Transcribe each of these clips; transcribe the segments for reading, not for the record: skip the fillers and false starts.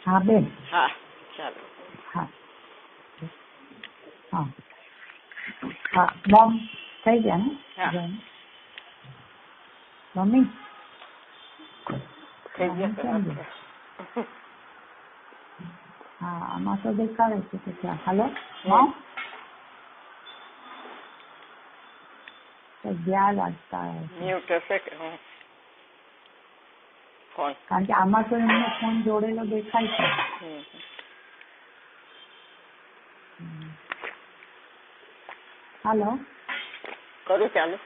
હા બેન. હા ચાલો. હા હા હા મોમ થઈ ગયા ને? હા મમ્મી થઈ ગયા. હા આમાં તો દેખાડે છે કે ત્યાં. હાલો મોમ 11 વાગતા મ્યુટ હશે કે હું ફોન? કારણ કે આમાં તો એમનો ફોન જોડેલો દેખાય છે. હાલો કરું ચાલુ?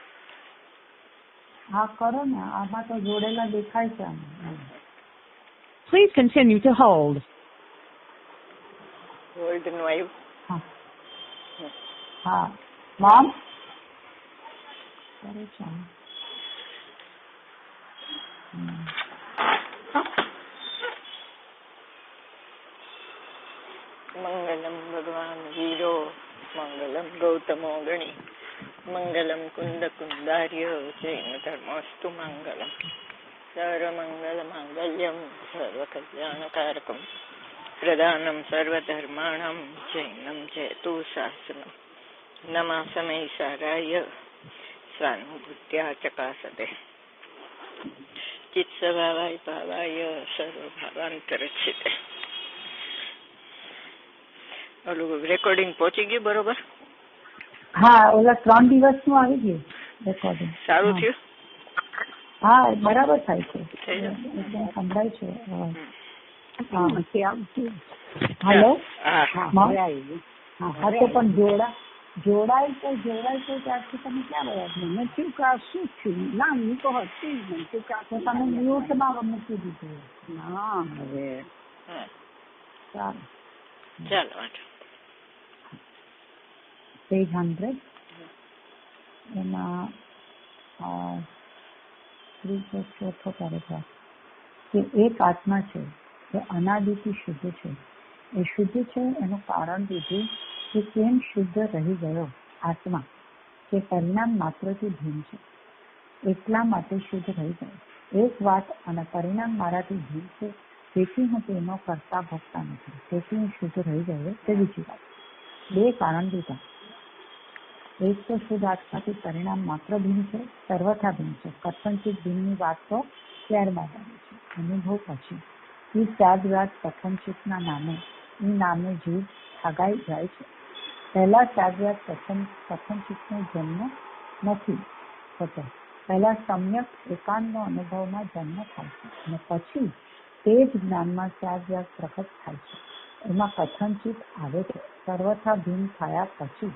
હા કરો ને, આમાં તો જોડેલા દેખાય છે. Please continue to hold. Hold નું આવ્યું. હા હા મોમ કરે છે. મંગલમ ભગવાન વીરો મંગલમ ગૌતમો ગણી મંગલમ કુંદ કુંદાર્ય જૈન ધર્મસ્તુ મંગલમ સર્વમંગલ માંગલ્યમ સર્વકલ્યાણકારકમ પ્રદાનમ સર્વધર્માણમ જૈનમ ચેતુ શાસનમ નમાસમય સારાય સ્વાનુભૂત્યા ચકાસતે ચિત્સભાવાય ભાવાય સર્વભાવાંતરક્ષિતે. ઓલું રેકોર્ડિંગ પહોંચી ગયું બરોબર? હા ઓલા 3 દિવસનું આવી ગયું રેકોર્ડિંગ. સારું થયું? હા બરાબર થાય છે. સંભળાય છે. હાલો હા તો પણ જોડાય તો ત્યારથી તમે ક્યાં રહ્યા? મને થયું કે આ શું થયું? ના હું તો હતી જ નહીં. તમે મ્યુટમાં મૂકી દીધું. હા હવે ચાલો પેજ 100 એમાં ચોથો પેરેગ્રાફ કે એક આત્મા છે એ અનાદિથી શુદ્ધ છે. એ શુદ્ધ છે એનું કારણ દીધું કે કેમ શુદ્ધ રહી ગયો આત્મા કે પરિણામ માત્રથી ભિન્ન છે એટલા માટે શુદ્ધ રહી ગયો. એક વાત અને પરિણામ મારાથી ભિન્ન છે તેથી હું તેનો કરતા ભોગતા નથી, તેથી હું શુદ્ધ રહી ગયો તે બીજી વાત. 2 કારણ દીધા. એક તો શુદ્ધ આત્માથી પરિણામ માત્ર ભિન્ન છે, સર્વથા ભિન્ન છે. કથનચિત ભિન્નની વાત તો ત્યારબાદ આવે છે, અનુભવ પછી. એ ત્યારબાદ કથનચિતના નામે જીવ ઠગાઈ જાય છે. પહેલા ત્યારબાદ કથનચિતનો જન્મ નથી થતો. પહેલા સમ્યક એકાંતનો અનુભવમાં જન્મ થાય છે અને પછી તે જ જ્ઞાનમાં ત્યારબાદ પ્રગટ થાય છે. એમાં કથનચિત આવે છે. સર્વથા ભિન્ન થયા પછી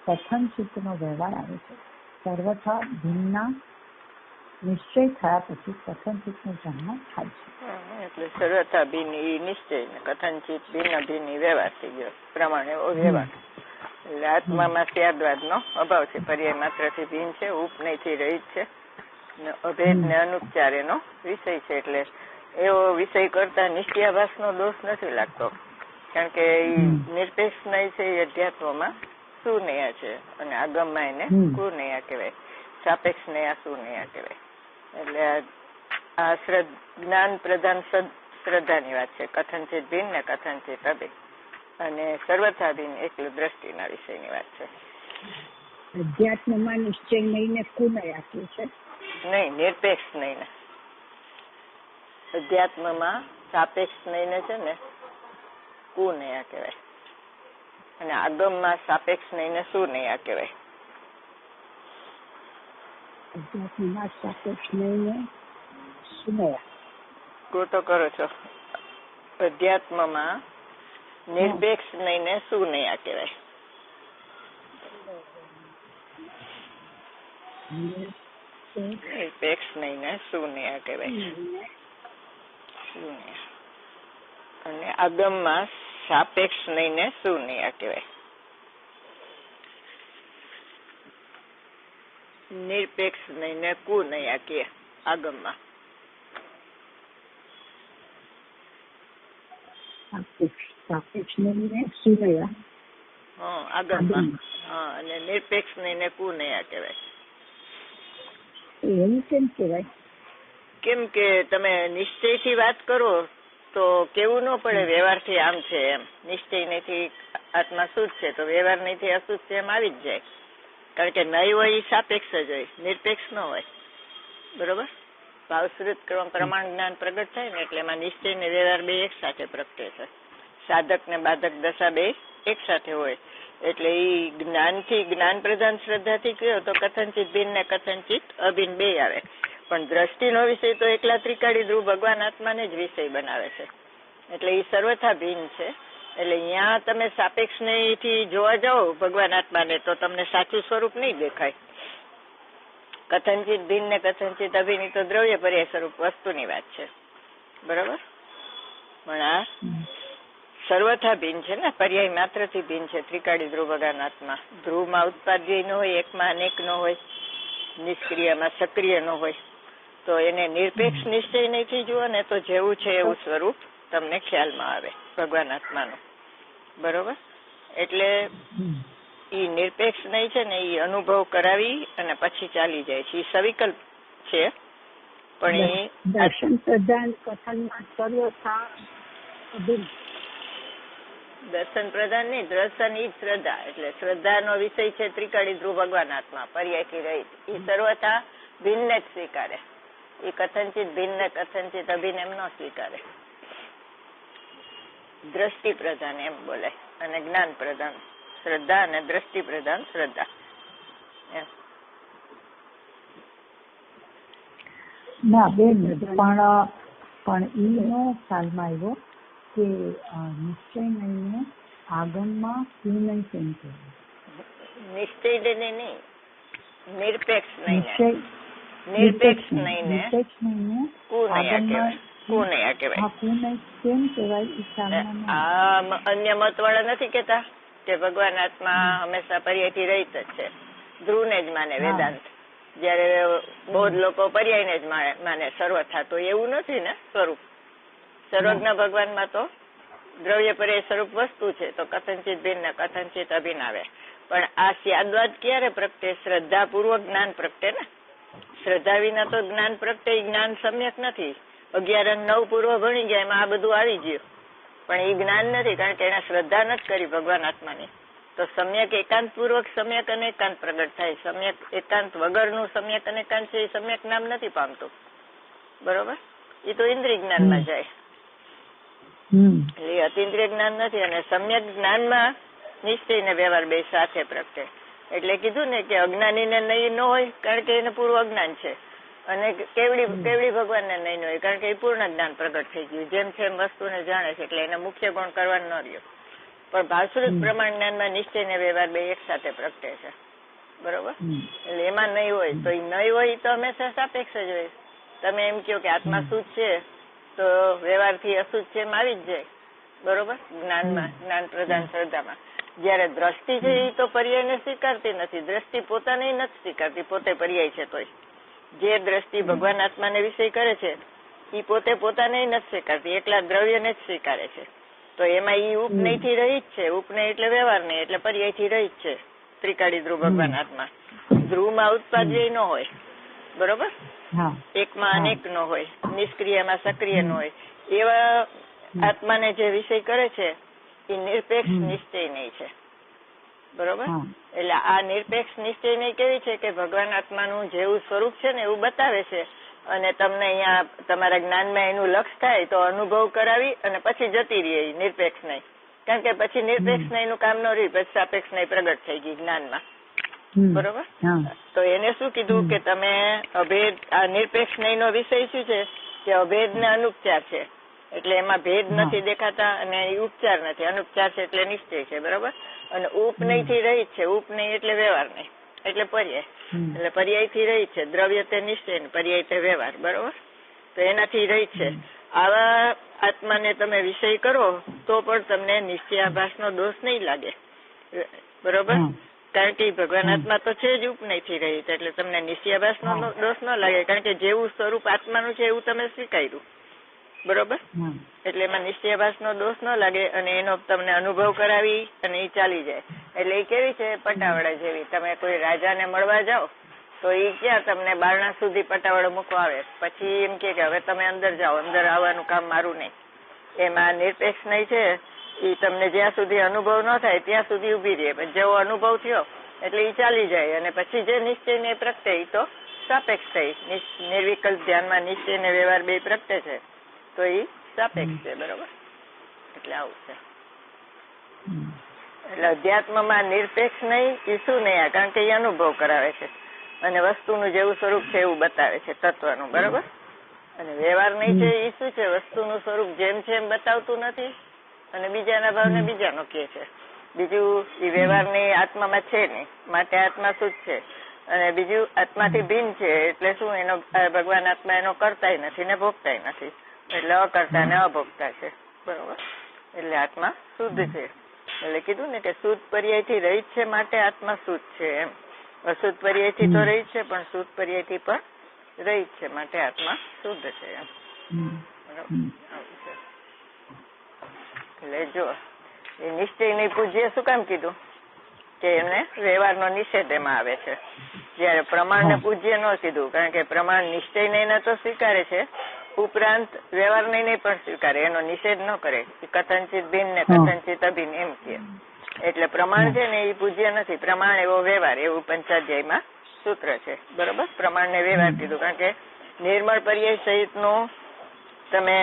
કથનચિત્તનો વ્યવહાર આવે છે. સર્વથા ભિન્નના નિશ્ચય થયા પછી કથનચિત્તનો જન્મ થાય છે. એટલે સર્વથા ભિન્ન નિશ્ચય ને કથનચિત ભિન્ન ભિન્ન વ્યવહાર થઈ ગયો પ્રમાણે વ્યવહાર. એટલે આત્મામાં ત્યારબાદનો અભાવ છે. પર્યાય માત્રથી ભિન્ન છે, ઉપનયથી રહિત છે, અભેદ ને અનુપચાર એનો વિષય છે. એટલે એવો વિષય કરતા નિશ્ચયાભાસનો દોષ નથી લાગતો, કારણ કે નિરપેક્ષ નય છે એ અધ્યાત્મમાં સુનયા છે અને આગમમાં એને કુનયા કહેવાય, સાપેક્ષ નયા સુનયા કહેવાય. એટલે આ જ્ઞાન પ્રધાન શ્રદ્ધાની વાત છે. કથનચિત ભિન્ન ને કથનચિત અભેદ અને સર્વથા ભિન્ન એકલું દ્રષ્ટિના વિષયની વાત છે. અધ્યાત્મમાં નિશ્ચય નહીને કુનયા આપ્યું છે નહીં, નિરપેક્ષ નહીને. અધ્યાત્મમાં સાપેક્ષ નહીને છે ને કુનયા કહેવાય અને આગમમાં સાપેક્ષ નહીને સુનયા કહેવાય. અધ્યાત્મમાં સાપેક્ષ નહીને સુનયા ગોતો કરો છો. અધ્યાત્મમાં નિરપેક્ષ નહીને સુનયા કહેવાય. નિરપેક્ષ નહીને સુનયા કહેવાય. અને આગમમાં સાપેક્ષ નહીને સુનયા કહેવાય. નિરપેક્ષ નહીને કુનયા કહે આગમમાં. સાપેક્ષ નહીને સુનયા આગમમાં. અને નિરપેક્ષ નહીને કુનયા કહેવાય. એવું કેમ કહેવાય? કેમ કે તમે નિશ્ચયથી વાત કરો તો કેવું ન પડે વ્યવહારથી આમ છે એમ, નિશ્ચય નથી આત્મા શુદ્ધ છે તો વ્યવહાર નથી અશુદ્ધ છે એમ આવી જ જાય. કારણ કે નહીં હોય એ સાપેક્ષ જ હોય, નિરપેક્ષ ન હોય. બરોબર? ભાવશ્રુત પ્રમાણ જ્ઞાન પ્રગટ થાય ને એટલે એમાં નિશ્ચય ને વ્યવહાર બે એક સાથે પ્રગટે છે. સાધક ને બાધક દશા બે એક સાથે હોય એટલે એ જ્ઞાનથી, જ્ઞાન પ્રધાન શ્રદ્ધાથી કયો તો કથનચિત ભિન્ન ને કથનચિત અભિન્ન બે આવે. પણ દ્રષ્ટિનો વિષય તો એકલા ત્રિકાળી ધ્રુવ ભગવાન આત્માને જ વિષય બનાવે છે એટલે એ સર્વથા ભિન્ન છે. એટલે અહીંયા તમે સાપેક્ષથી જોવા જાઓ ભગવાન આત્માને તો તમને સાચું સ્વરૂપ નહીં દેખાય. કથનચિત ભિન્ન ને કથનચિત અભિન્ન તો દ્રવ્ય પર્યાય સ્વરૂપ વસ્તુની વાત છે. બરાબર? પણ આ સર્વથા ભિન્ન છે ને, પર્યાય માત્રથી ભિન્ન છે ત્રિકાળી ધ્રુવ ભગવાન આત્મા. ધ્રુવમાં ઉત્પાદ્ય ન હોય, એકમાં અનેક ન હોય, નિષ્ક્રિયમાં સક્રિય ન હોય. તો એને નિરપેક્ષ નિશ્ચય નહીં જુઓ ને તો જેવું છે એવું સ્વરૂપ તમને ખ્યાલમાં આવે ભગવાન આત્માનું. બરોબર? એટલે ઈ નિરપેક્ષ નહીં છે ને એ અનુભવ કરાવી અને પછી ચાલી જાય છે. એ સવિકલ્પ છે પણ એ દર્શન પ્રધાન કથનમાં સર્વથા અભિન્ન. દર્શન પ્રધાન નહીં, દર્શન ઈ જ શ્રદ્ધા. એટલે શ્રદ્ધાનો વિષય છે ત્રિકાળી ધ્રુવ ભગવાન આત્મા પર્યાયથી રહિત. એ સર્વથા ભિન્ન જ સ્વીકારે. એ કથનચિત ભિન્ન કથનચિત અભિન્ન એમ ન સ્વીકારે. દ્રષ્ટિ પ્રધાન એમ બોલાય અને જ્ઞાન પ્રધાન શ્રદ્ધા અને દ્રષ્ટિ પ્રધાન શ્રદ્ધા એમ. ના બેન, પણ એનો ખ્યાલમાં આવ્યો કે નિશ્ચય નહીં આગમમાં શું નહીં કેમ કહેવાય? નિશ્ચય નહીં, નિરપેક્ષ નહીં, નિરપેક્ષ નહીં ને કુનયા કહેવાય. અન્ય મત વાળા નથી કેતા કે ભગવાન આત્મા હંમેશા પર્યાયથી રહિત જ છે, ધ્રુવને જ માને વેદાંત. જયારે બૌદ્ધ લોકો પર્યાયને જ માને સર્વથા. તો એવું નથી ને સ્વરૂપ. સર્વજ્ઞ ભગવાનમાં તો દ્રવ્ય પર્યાય સ્વરૂપ વસ્તુ છે તો કથનચિત ભિન્ન કથનચિત અભિન્ન આવે. પણ આ સ્યાદવાદ ક્યારે પ્રગટે? શ્રદ્ધા પૂર્વક જ્ઞાન પ્રગટે ને. શ્રદ્ધા વિના તો જ્ઞાન પ્રગટે. જ્ઞાન સમ્યક નથી. 11 અને 9 પૂર્વ ભણી ગયા એમાં આ બધું આવી ગયું પણ એ જ્ઞાન નથી કારણ કે એને શ્રદ્ધા નથી કરી ભગવાન આત્માની. તો સમ્યક એકાંત પૂર્વક સમ્યક અને એકાંત પ્રગટ થાય. સમ્યક એકાંત વગરનું સમ્યક અને એકાંત છે એ સમ્યક નામ નથી પામતું. બરોબર? એ તો ઇન્દ્રિય જ્ઞાનમાં જાય એટલે અતિન્દ્રિય જ્ઞાન નથી. અને સમ્યક જ્ઞાનમાં નિશ્ચય ને વ્યવહાર બે સાથે પ્રગટે. એટલે કીધું ને કે અજ્ઞાનીને નહીં ન હોય કારણ કે એને પૂર્વ અજ્ઞાન છે અને કેવડી ભગવાનને નહીં હોય કારણ કે એ પૂર્ણ જ્ઞાન પ્રગટ થઈ ગયું. જેમ છે એમ વસ્તુને જાણે છે એટલે એને મુખ્ય ગુણ કરવાનો ન રહ્યો. પણ ભાવશ્રુત પ્રમાણ જ્ઞાનમાં નિશ્ચય ને વ્યવહાર બે એક સાથે પ્રગટે છે. બરોબર? એટલે એમાં નહીં હોય તો એ નહીં હોય તો હંમેશા સાપેક્ષ જ હોય. તમે એમ કહો કે આત્મા શુદ્ધ છે તો વ્યવહારથી અશુદ્ધ છે એમ આવી જ જાય. બરોબર? જ્ઞાનમાં, જ્ઞાન પ્રધાન શ્રદ્ધામાં. જયારે દ્રષ્ટિ છે એ તો પર્યાયને સ્વીકારતી નથી. દ્રષ્ટિ પોતાને નથી સ્વીકારતી, પોતે પર્યાય છે તોય. જે દ્રષ્ટિ ભગવાન આત્માને વિષય કરે છે એ પોતે પોતાને નથી સ્વીકારતી, એકલા દ્રવ્યને જ સ્વીકારે છે. તો એમાં એ ઉપનયથી રહિત છે. ઉપનય એટલે વ્યવહાર નહીં એટલે પર્યાયથી રહિત છે ત્રિકાળી ધ્રુવ ભગવાન આત્મા. ધ્રુવમાં ઉત્પાદ્ય ન હોય. બરોબર? એકમાં અનેક ન હોય, નિષ્ક્રિયમાં સક્રિય ન હોય. એવા આત્માને જે વિષય કરે છે એ નિરપેક્ષ નિશ્ચય નહીં છે. બરોબર? એટલે આ નિરપેક્ષ નિશ્ચય નહીં કેવી છે કે ભગવાન આત્માનું જેવું સ્વરૂપ છે ને એવું બતાવે છે અને તમને અહીંયા તમારા જ્ઞાનમાં એનું લક્ષ થાય તો અનુભવ કરાવી અને પછી જતી રહી નિરપેક્ષ નહીં. કારણ કે પછી નિરપેક્ષ નહીં નું કામ ન રહ્યું, પછી સાપેક્ષ નહીં પ્રગટ થઈ ગઈ જ્ઞાનમાં. બરોબર? તો એને શું કીધું કે તમે અભેદ, આ નિરપેક્ષ નહીં નો વિષય શું છે કે અભેદ ને અનુપચાર છે. એટલે એમાં ભેદ નથી દેખાતા અને ઉપચાર નથી. અનુપચાર છે એટલે નિશ્ચય છે. બરોબર? અને ઉપનય થી રહિત છે. ઉપનય એટલે વ્યવહાર નહીં એટલે પર્યાય. એટલે પર્યાય થી રહિત છે. દ્રવ્ય તે નિશ્ચય ને પર્યાય તે વ્યવહાર. બરોબર? તો એનાથી રહિત છે. આવા આત્માને તમે વિષય કરો તો પણ તમને નિશ્ચયાભાસ નો દોષ નહીં લાગે. બરોબર? કારણ કે ભગવાન આત્મા તો છે જ ઉપનય થી રહિત એટલે તમને નિશ્ચયાભાસ નો દોષ ન લાગે કારણ કે જેવું સ્વરૂપ આત્માનું છે એવું તમે સ્વીકાર્યું. બરોબર? એટલે એમાં નિશ્ચયાભાસ નો દોષ ન લાગે અને એનો તમને અનુભવ કરાવી અને એ ચાલી જાય. એટલે એ કેવી છે? પટાવાળા જેવી. તમે કોઈ રાજાને મળવા જાઓ તો એ ક્યાં તમને બારણા સુધી પટાવાળો મૂકવા આવે, પછી એમ કે હવે તમે અંદર જાઓ, અંદર આવવાનું કામ મારું નહીં. એમાં નિરપેક્ષ નહીં છે એ તમને જ્યાં સુધી અનુભવ ન થાય ત્યાં સુધી ઉભી રહે. પણ જેવો અનુભવ થયો એટલે એ ચાલી જાય અને પછી જે નિશ્ચય ને પ્રગટે એ તો સાપેક્ષ થઈ. નિર્વિકલ્પ ધ્યાનમાં નિશ્ચય ને વ્યવહાર બે પ્રગટે છે તો એ સાપેક્ષ છે. બરોબર? એટલે આવું છે. એટલે અધ્યાત્મમાં નિરપેક્ષ નહીં, ઈસુ નહીં, કારણ કે એ અનુભવ કરાવે છે અને વસ્તુનું જેવું સ્વરૂપ છે એવું બતાવે છે તત્વનું. બરોબર? અને વ્યવહાર નહીં છે એ શું છે? વસ્તુનું સ્વરૂપ જેમ છે એમ બતાવતું નથી અને બીજાના ભાવને બીજાનો કહે છે. બીજું એ વ્યવહારની આત્મામાં છે નહીં, માટે આત્મા શુદ્ધ છે. અને બીજું આત્માથી ભિન્ન છે એટલે શું? એનો ભગવાન આત્મા એનો કરતાય નથી ને ભોગતાય નથી, એટલે અકર્તા ને અભોગતા છે. બરોબર? એટલે આત્મા શુદ્ધ છે. એટલે કીધું ને કે શુદ્ધ પર્યાયથી રહિત છે માટે આત્મા શુદ્ધ છે. એમ અશુદ્ધ પર્યાયથી તો રહિત છે પણ શુદ્ધ પર્યાયથી પણ રહિત છે માટે આત્મા શુદ્ધ છે. એમ બરોબર? એટલે જો એ નિશ્ચય નહીં પૂજ્ય શું કામ કીધું? કે એમને વ્યવહારનો નિષેધ એમાં આવે છે. જયારે પ્રમાણને પૂજ્ય ન કીધું, કારણ કે પ્રમાણ નિશ્ચય નહીં તો સ્વીકારે છે, ઉપરાંત વ્યવહાર નહીં પણ સ્વીકારે, એનો નિષેધ ન કરે. કથનચિત ભિન્ન ને કથનચિત અભિન્ન એમ કે. એટલે પ્રમાણ છે ને એ પૂજ્ય નથી. પ્રમાણ એવો વ્યવહાર, એવું પંચાધ્યાયમાં સૂત્ર છે. બરોબર? પ્રમાણ ને વ્યવહાર કીધું કારણ કે નિર્મળ પર્યાય સહિતનું તમે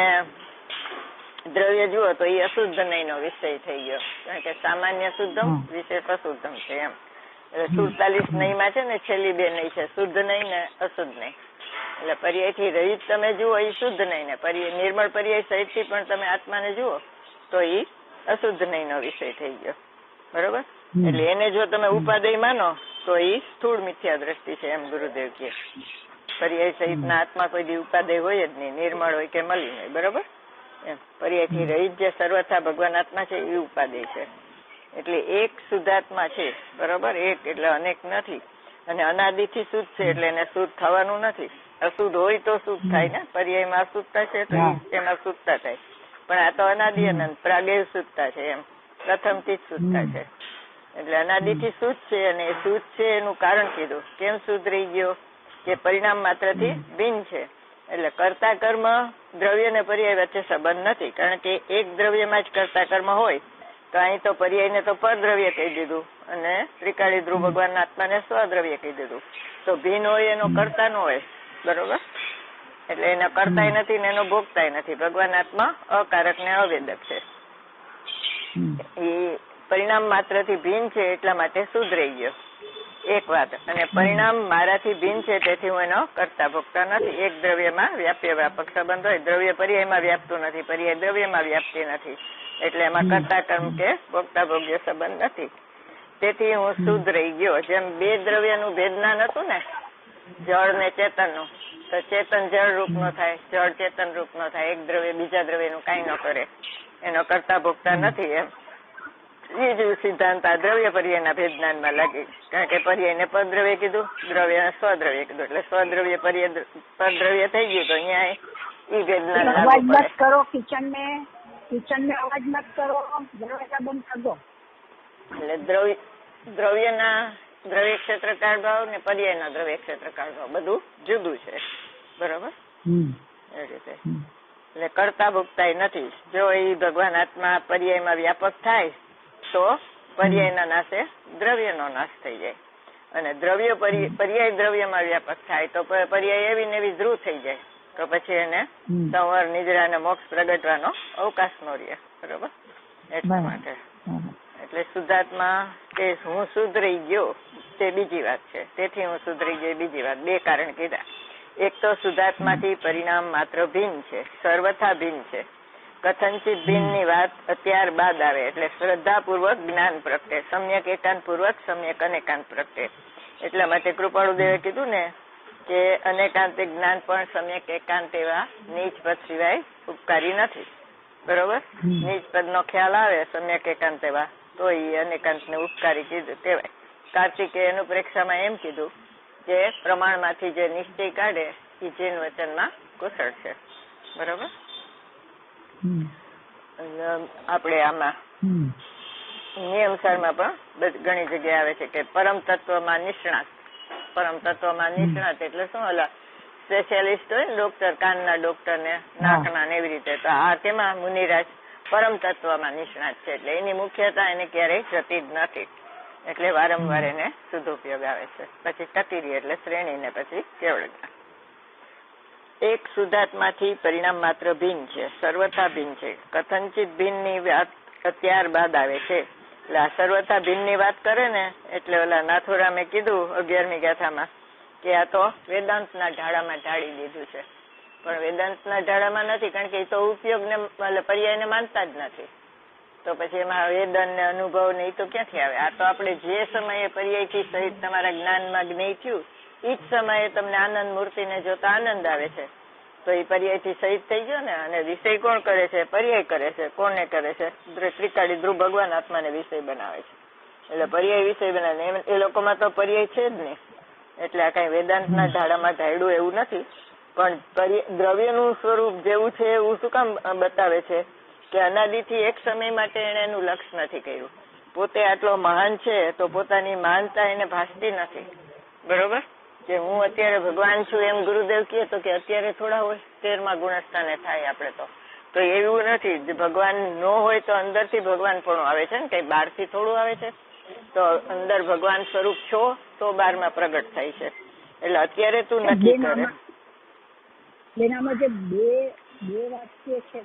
દ્રવ્ય જુઓ તો એ અશુદ્ધ નહીં નો વિષય થઈ ગયો, કારણ કે સામાન્ય શુદ્ધમ વિશેષ અશુદ્ધમ છે. એમ એટલે 47 નહીંમાં છે ને છેલ્લી બે નહીં છે, શુદ્ધ નહીં ને અશુદ્ધ નહીં. એટલે પર્યાયથી રહિત તમે જુઓ એ શુદ્ધ નહીં ને નિર્મળ પર્યાય સહિત થી પણ તમે આત્માને જુઓ તો એ અશુદ્ધ નહીં નો વિષય થઈ ગયો. બરોબર? એટલે એને જો તમે ઉપાદેય માનો તો એ સ્થૂળ મિથ્યા દ્રષ્ટિ છે. એમ ગુરુદેવ કહે પર્યાય સહિત ના આત્મા કોઈ દી ઉપાદેય હોય જ નહીં, નિર્મળ હોય કે મલિન હોય. બરોબર? એમ પર્યાયથી રહિત જે સર્વથા ભગવાન આત્મા છે એ ઉપાદેય છે. એટલે એક શુદ્ધાત્મા છે. બરોબર? એક એટલે અનેક નથી. અને અનાદિથી શુદ્ધ છે એટલે એને શુદ્ધ થવાનું નથી. અશુદ્ધ હોય તો શુદ્ધ થાય ને, પર્યાયમાં અશુદ્ધતા છે તો એમાં શુદ્ધતા થાય. પણ આ તો અનાદિ અનંત પ્રાગેવ શુદ્ધતા છે. એમ પ્રથમથી જ શુદ્ધતા છે. એટલે અનાદિથી શુદ્ધ છે અને એ શુદ્ધ છે એનું કારણ કીધું. કેમ શુદ્ધ રહી ગયો? કે પરિણામ માત્રથી ભિન્ન છે. એટલે કર્તા કર્મ દ્રવ્ય ને પર્યાય વચ્ચે સંબંધ નથી, કારણ કે એક દ્રવ્યમાં જ કર્તા કર્મ હોય તો અહીં તો પર્યાયને તો પરદ્રવ્ય કહી દીધું અને ત્રિકાળી ધ્રુવ ભગવાન આત્માને સ્વદ્રવ્ય કહી દીધું. તો ભિન્ન હોય એનો કર્તા નો હોય. બરોબર? એટલે એનો કરતાય નથી ને એનો ભોગતાય નથી. ભગવાન આત્મા અકારક ને અવેદક છે. એ પરિણામ માત્રથી ભિન્ન છે એટલા માટે શુદ્ધ રહી ગયો. એક વાત. અને પરિણામ મારાથી ભિન્ન છે તેથી હું એનો કરતા ભોગતા નથી. એક દ્રવ્યમાં વ્યાપ્ય વ્યાપક સંબંધ હોય, દ્રવ્ય પર્યાયમાં વ્યાપતું નથી, પર્યાય દ્રવ્યમાં વ્યાપતી નથી, એટલે એમાં કરતા કર્મ કે ભોગતા ભોગ્ય સંબંધ નથી. તેથી હું શુદ્ધ રહી ગયો. જેમ બે દ્રવ્યનું ભેદનાન હતું ને, જળ ને ચેતનનું, તો ચેતન જળ રૂપ નો થાય, જળ ચેતન રૂપ નો થાય. એક દ્રવ્ય બીજા દ્રવ્યનું કઈ ન કરે, એનો કરતા ભોગતા નથી. એમ એ જ સિદ્ધાંત આ દ્રવ્ય પર્યાયના ભેદનાનમાં લાગે, કારણ કે પર્યાયને પરદ્રવ્ય કીધું, દ્રવ્યને સ્વદ્રવ્ય કીધું, એટલે સ્વદ્રવ્ય પરદ્રવ્ય થઈ ગયું. તો અહીંયા ઈ ભેદનાન લાગુ પડે. કરો કિચન में अवाज मत करो, दरवाजा बंद कर दो. એટલે દ્રવ્યના દ્રવ્ય ક્ષેત્રકાળ ભાવ ને પર્યાયના દ્રવ્ય ક્ષેત્રકાળ ભાવ બધું જુદું છે. બરોબર? એ રીતે એટલે કરતા ભોગતાય નથી. જો એ ભગવાન આત્મા પર્યાયમાં વ્યાપક થાય તો પર્યાયના નાશે દ્રવ્યનો નાશ થઈ જાય, અને દ્રવ્ય પર્યાય દ્રવ્યમાં વ્યાપક થાય તો પર્યાય એવી ને એવી ધ્રુવ થઈ જાય, તો પછી એને સંવર નિદ્રા અને મોક્ષ પ્રગટવાનો અવકાશ નો રહે. બરોબર? એટલા માટે એટલે શુદ્ધાત્મા કે હું શુદ્ધ રહી ગયો તે બીજી વાત છે, તેથી હું શુદ્ધ રહી ગયો બીજી વાત. બે કારણ કીધા. એક તો શુદ્ધાત્માથી પરિણામ માત્ર ભિન્ન છે, સર્વથા ભિન્ન છે. કથનચિત ભિન્ન ની વાત અત્યાર બાદ આવે, એટલે શ્રદ્ધાપૂર્વક જ્ઞાન પ્રગટે, સમ્યક એકાંત પૂર્વક સમ્યક અનેકાંત પ્રગટે. એટલા માટે કૃપાળુદેવે કીધું ને કે અનેકાંતિક જ્ઞાન પણ સમ્યક એકાંત એવા નીચ પદ સિવાય ઉપકારી નથી. બરોબર? નીચ પદ નો ખ્યાલ આવે સમ્યક એકાંત એવા તો એ અનેકાંત ને ઉપકારી કીધું કહેવાય. કાર્તિકે એનું પરીક્ષામાં એમ કીધું કે પ્રમાણમાંથી જે નિશ્ચય કાઢે એ જીન વચનમાં કુશળ છે. બરોબર? આપણે આમાં નિયમસારમાં પણ ઘણી જગ્યાએ આવે છે કે પરમ તત્વમાં નિષ્ણાત. પરમ તત્વમાં નિષ્ણાત એટલે શું? ઓલા સ્પેશિયાલિસ્ટ હોય ને ડોક્ટર, કાનના ડોક્ટર ને નાકના ને એવી રીતે, તો આ તેમાં મુનિરાજ પરમ તત્વમાં નિષ્ણાત છે, એટલે એની મુખ્યતા એને ક્યારેય જતી જ નથી, એટલે વારંવાર એને શુદ્ધોપયોગ આવે છે. પછી ટતીરી એટલે શ્રેણી ને પછી કેવળ. એક શુદ્ધાત્માથી પરિણામ માત્ર ભિન્ન છે, સર્વથા ભિન્ન છે. કથનચિત ભિન્ન ની વાત ત્યારબાદ આવે છે. એટલે આ સર્વથા ભિન્ન ની વાત કરે ને એટલે ઓલા નાથોરામે કીધું 11મી ગાથામાં કે આ તો વેદાંતના ઢાળામાં ઢાળી દીધું છે, પણ વેદાંતના ઢાળામાં નથી, કારણ કે એ તો ઉપયોગને પર્યાયને માનતા જ નથી. તો પછી એમાં વેદન ને અનુભવ ને એ તો ક્યાંથી આવે? આ તો આપણે જે સમયે પર્યાયથી સહિત તમારા જ્ઞાનમાં જ્ઞેય થયું એ જ સમયે તમને આનંદ મૂર્તિને જોતા આનંદ આવે છે, તો એ પર્યાયથી સહિત થઈ ગયો ને. અને વિષય કોણ કરે છે? પર્યાય કરે છે. કોને કરે છે? ત્રિકાળી ધ્રુવ ભગવાન આત્માને વિષય બનાવે છે, એટલે પર્યાય વિષય બનાવે. એ લોકોમાં તો પર્યાય છે જ નહીં, એટલે આ કઈ વેદાંતના ઢાળામાં ઢાળ્યું એવું નથી. પણ દ્રવ્યનું સ્વરૂપ જેવું છે એવું શું કામ બતાવે છે? કે અનાદિથી એક સમય માટે એને એનું લક્ષ્ય નથી કર્યું. પોતે આટલો મહાન છે તો પોતાની મહાનતા એને ભાસતી નથી, બરોબર? કે હું અત્યારે ભગવાન છું એમ ગુરુદેવ કહે તો કે અત્યારે થોડા હોય, 13મા ગુણસ્થાને થાય આપણે તો એવું નથી. ભગવાન ન હોય તો અંદરથી ભગવાન પણ આવે છે ને, કઈ બહારથી થોડું આવે છે. તો અંદર ભગવાન સ્વરૂપ છો તો બહારમાં પ્રગટ થાય છે, એટલે અત્યારે તું નક્કી કરે. એનામાં જે બે વાક્ય છે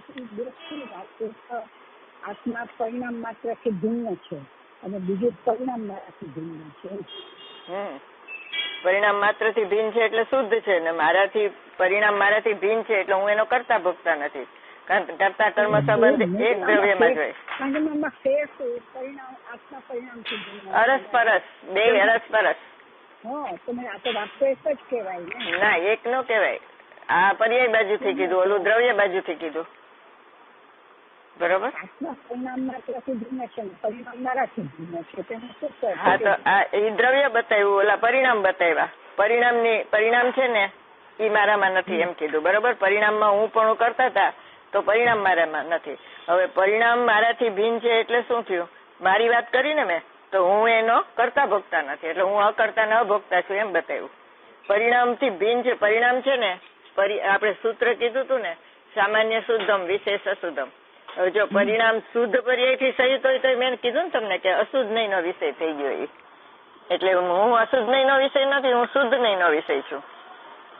આત્મા પરિણામ માત્રથી ભિન્ન છે અને બીજું પરિણામ મારાથી ભિન્ન છે. પરિણામ માત્રથી ભિન્ન છે એટલે શુદ્ધ છે, ને પરિણામ મારાથી ભિન્ન છે એટલે હું એનો કરતા ભોગતા નથી. કરતા કર્મ સંબંધ એક દ્રવ્યમાં જ હોય. અરસપરસ, બે અરસપરસ. ના, એક નો કહેવાય. આ પર્યાય બાજુથી કીધું, ઓલું દ્રવ્ય બાજુથી કીધું, બરોબર? હા, તો એ દ્રવ્ય બતાવ્યું, ઓલા પરિણામ બતાવ્યા. પરિણામ છે ને એ મારામાં નથી એમ કીધું, બરોબર? પરિણામમાં હું પણ કરતા હતા તો પરિણામ મારામાં નથી. હવે પરિણામ મારાથી ભિન્ન છે એટલે શું થયું? મારી વાત કરી ને મેં, તો હું એનો કરતા ભોગતા નથી, એટલે હું અકર્તા ન અભોગતા છું એમ બતાવ્યું. પરિણામથી ભિન્ન છે. પરિણામ છે ને, આપણે સૂત્ર કીધું હતું ને, સામાન્ય શુદ્ધમ વિશેષ અશુદ્ધમ. હવે જો પરિણામ શુદ્ધ પર્યાયથી સહિત હોય તો મેં કીધું ને તમને કે અશુદ્ધ નહીં નો વિષય થઈ ગયો. એટલે હું અશુદ્ધ નહીં નો વિષય નથી, હું શુદ્ધ નહીં નો વિષય છું.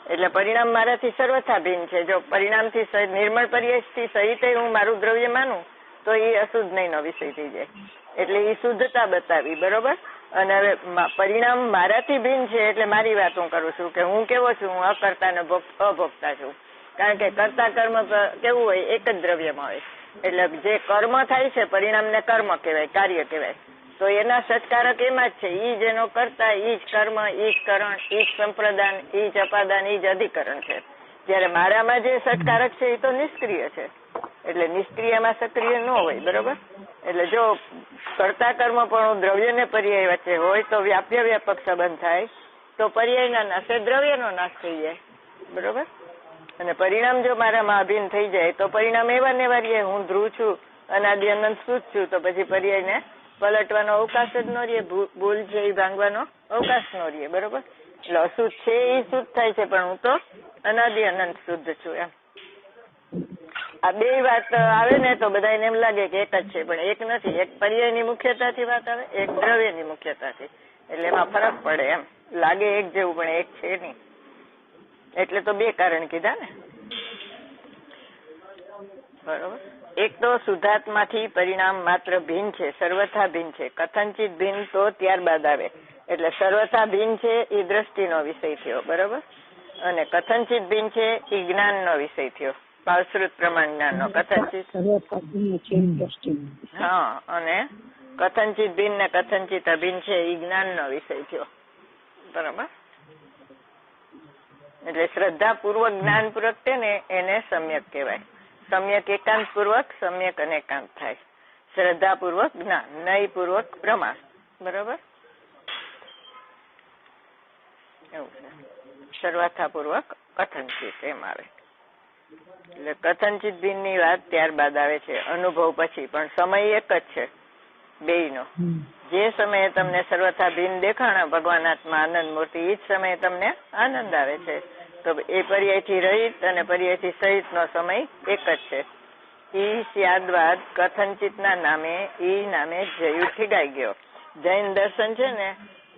એટલે પરિણામ મારાથી સર્વથા ભિન્ન છે. જો પરિણામથી નિર્મળ પર્યાયથી સહિત હું મારું દ્રવ્ય માનું તો એ અશુદ્ધ નહીં નો વિષય થઈ જાય, એટલે એ શુદ્ધતા બતાવી, બરોબર? અને હવે પરિણામ મારાથી ભિન્ન છે એટલે મારી વાત હું કરું છું કે હું કેવો છું? હું અકર્તા ને અભોગતા છું. કારણ કે કર્તા કર્મ કેવું હોય? એક જ દ્રવ્યમાં હોય. એટલે જે કર્મ થાય છે પરિણામને કર્મ કહેવાય, કાર્ય કહેવાય. તો એના સત્કારક એમાં જ છે. ઈ જ એનો કરતા, ઈ જ કર્મ, ઈ જ કરણ, ઈ જ સંપ્રદાન, ઈ જ અપાદાન, ઈ જ અધિકરણ છે. જયારે મારામાં જે સત્કારક છે એ તો નિષ્ક્રિય છે, એટલે નિષ્ક્રિયમાં સક્રિય ન હોય, બરોબર? એટલે જો કર્તા કર્મ પણ દ્રવ્યને પર્યાય વચ્ચે હોય તો વ્યાપ્ય વ્યાપક સંબંધ થાય, તો પર્યાયના નાશે દ્રવ્યનો નાશ થઈ જાય, બરોબર? અને પરિણામ જો મારામાં અભિન્ન થઈ જાય તો પરિણામ એવા ને વારીએ હું ધ્રુવ છું, અનાદિ અનંત શુદ્ધ છું, તો પછી પર્યાયને પલટવાનો અવકાશ જ ન રહે, ભૂલ છે એ ભાંગવાનો અવકાશ ન રહે, બરોબર? એટલે અશુદ્ધ છે એ શુદ્ધ થાય છે, પણ હું તો અનાદિ અનંત શુદ્ધ છું એમ. આ બે વાત આવે ને તો બધાને એમ લાગે કે એક જ છે, પણ એક નથી. એક પર્યાયની મુખ્યતાથી વાત આવે, એક દ્રવ્યની મુખ્યતાથી, એટલે એમાં ફરક પડે એમ લાગે એક જેવું, પણ એક છે નહીં. એટલે તો બે કારણ કીધા ને, બરોબર? એક તો શુદ્ધાત્માથી પરિણામ માત્ર ભિન્ન છે, સર્વથા ભિન્ન છે. કથનચિત ભિન્ન તો ત્યારબાદ આવે, એટલે સર્વથા ભિન્ન છે એ દ્રષ્ટિનો વિષય થયો, બરોબર? અને કથનચિત ભિન્ન છે એ જ્ઞાનનો વિષય થયો, ભાવશ્રુત પ્રમાણ જ્ઞાનનો. કથનચિત, હા, અને કથનચિત ભિન્ન ને કથનચિત અભિન્ન છે એ જ્ઞાનનો વિષય થયો, બરોબર? એટલે શ્રદ્ધા પૂર્વક જ્ઞાન પૂર્વક છે ને એને સમ્યક કહેવાય. સમ્યક એકાંત પૂર્વક, સમ્યક અનેકાંત થાય. શ્રદ્ધા પૂર્વક જ્ઞાન, નય પૂર્વક પ્રમાણ, બરોબર? એવું છે. સર્વથા પૂર્વક કથનચિત એમ આવે. એટલે કથનચિત ભિન્ન ની વાત ત્યારબાદ આવે છે, અનુભવ પછી. પણ સમય એક જ છે બેયનો. જે સમયે તમને સર્વથા ભિન્ન દેખાણા ભગવાન આત્મા આનંદ મૂર્તિ, એ જ સમયે તમને આનંદ આવે છે. તો એ પર્યાયથી રહિત અને પર્યાયથી સહિતનો સમય એક જ છે. ઈ સ્યાદવાદ કથનચિતના નામે ઈ નામે જયું ઠીકાઈ ગયો. જૈન દર્શન છે ને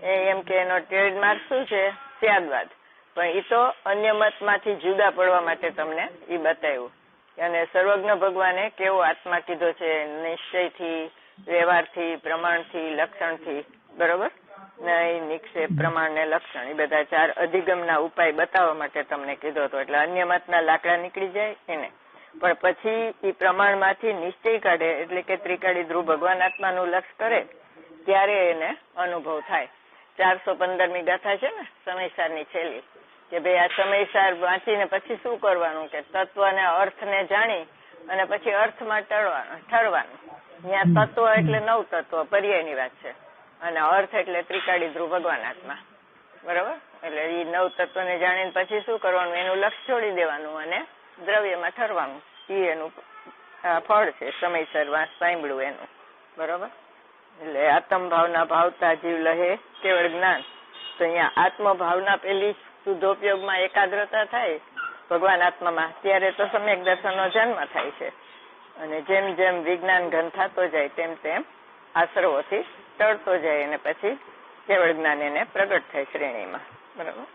એ એમ કે એનો ટ્રેડમાર્ક શું છે? સ્યાદવાદ. પણ એ તો અન્ય મતમાંથી જુદા પડવા માટે તમને એ બતાવ્યું. અને સર્વજ્ઞ ભગવાને કેવો આત્મા કીધો છે? નિશ્ચયથી, વ્યવહારથી, પ્રમાણથી, લક્ષણથી. બરોબર? નિક્ષેપ, પ્રમાણ ને લક્ષણ, એ બધા 4 અધિગમના ઉપાય બતાવવા માટે તમને કીધો હતો. એટલે અન્ય મતના લાકડા નીકળી જાય એને. પણ પછી એ પ્રમાણમાંથી નિશ્ચય કાઢે, એટલે કે ત્રિકાળી ધ્રુવ ભગવાન આત્માનું લક્ષ કરે, ત્યારે એને અનુભવ થાય. 415મી ગાથા છે ને સમયસારની છેલ્લી, કે ભાઈ આ સમયસાર વાંચીને પછી શું કરવાનું? કે તત્વને અર્થને જાણી અને પછી અર્થમાં ઠરવાનું. ત્યાં તત્વ એટલે 9 તત્વ પર્યાયની વાત છે, અને અર્થ એટલે ત્રિકાળી ધ્રુવ ભગવાન આત્મા. બરોબર? એટલે એ 9 તત્વને જાણીને પછી શું કરવાનું? એનું લક્ષ છોડી દેવાનું અને દ્રવ્યમાં ઠરવાનું. એ એનું ફળ છે સમયસર સાંભળ્યું એનું. બરોબર? એટલે આત્મભાવના ભાવતા જીવ લહે કેવળ જ્ઞાન. તો અહીંયા આત્મભાવના પેલી શુદ્ધોપયોગમાં એકાગ્રતા થાય ભગવાન આત્મામાં, ત્યારે તો સમ્યક દર્શનનો જન્મ થાય છે. અને જેમ જેમ વિજ્ઞાન ઘન થતો જાય તેમ તેમ આશ્રવોથી ટળતો જાય અને પછી કેવળ જ્ઞાન એને પ્રગટ થાય શ્રેણીમાં. બરાબર?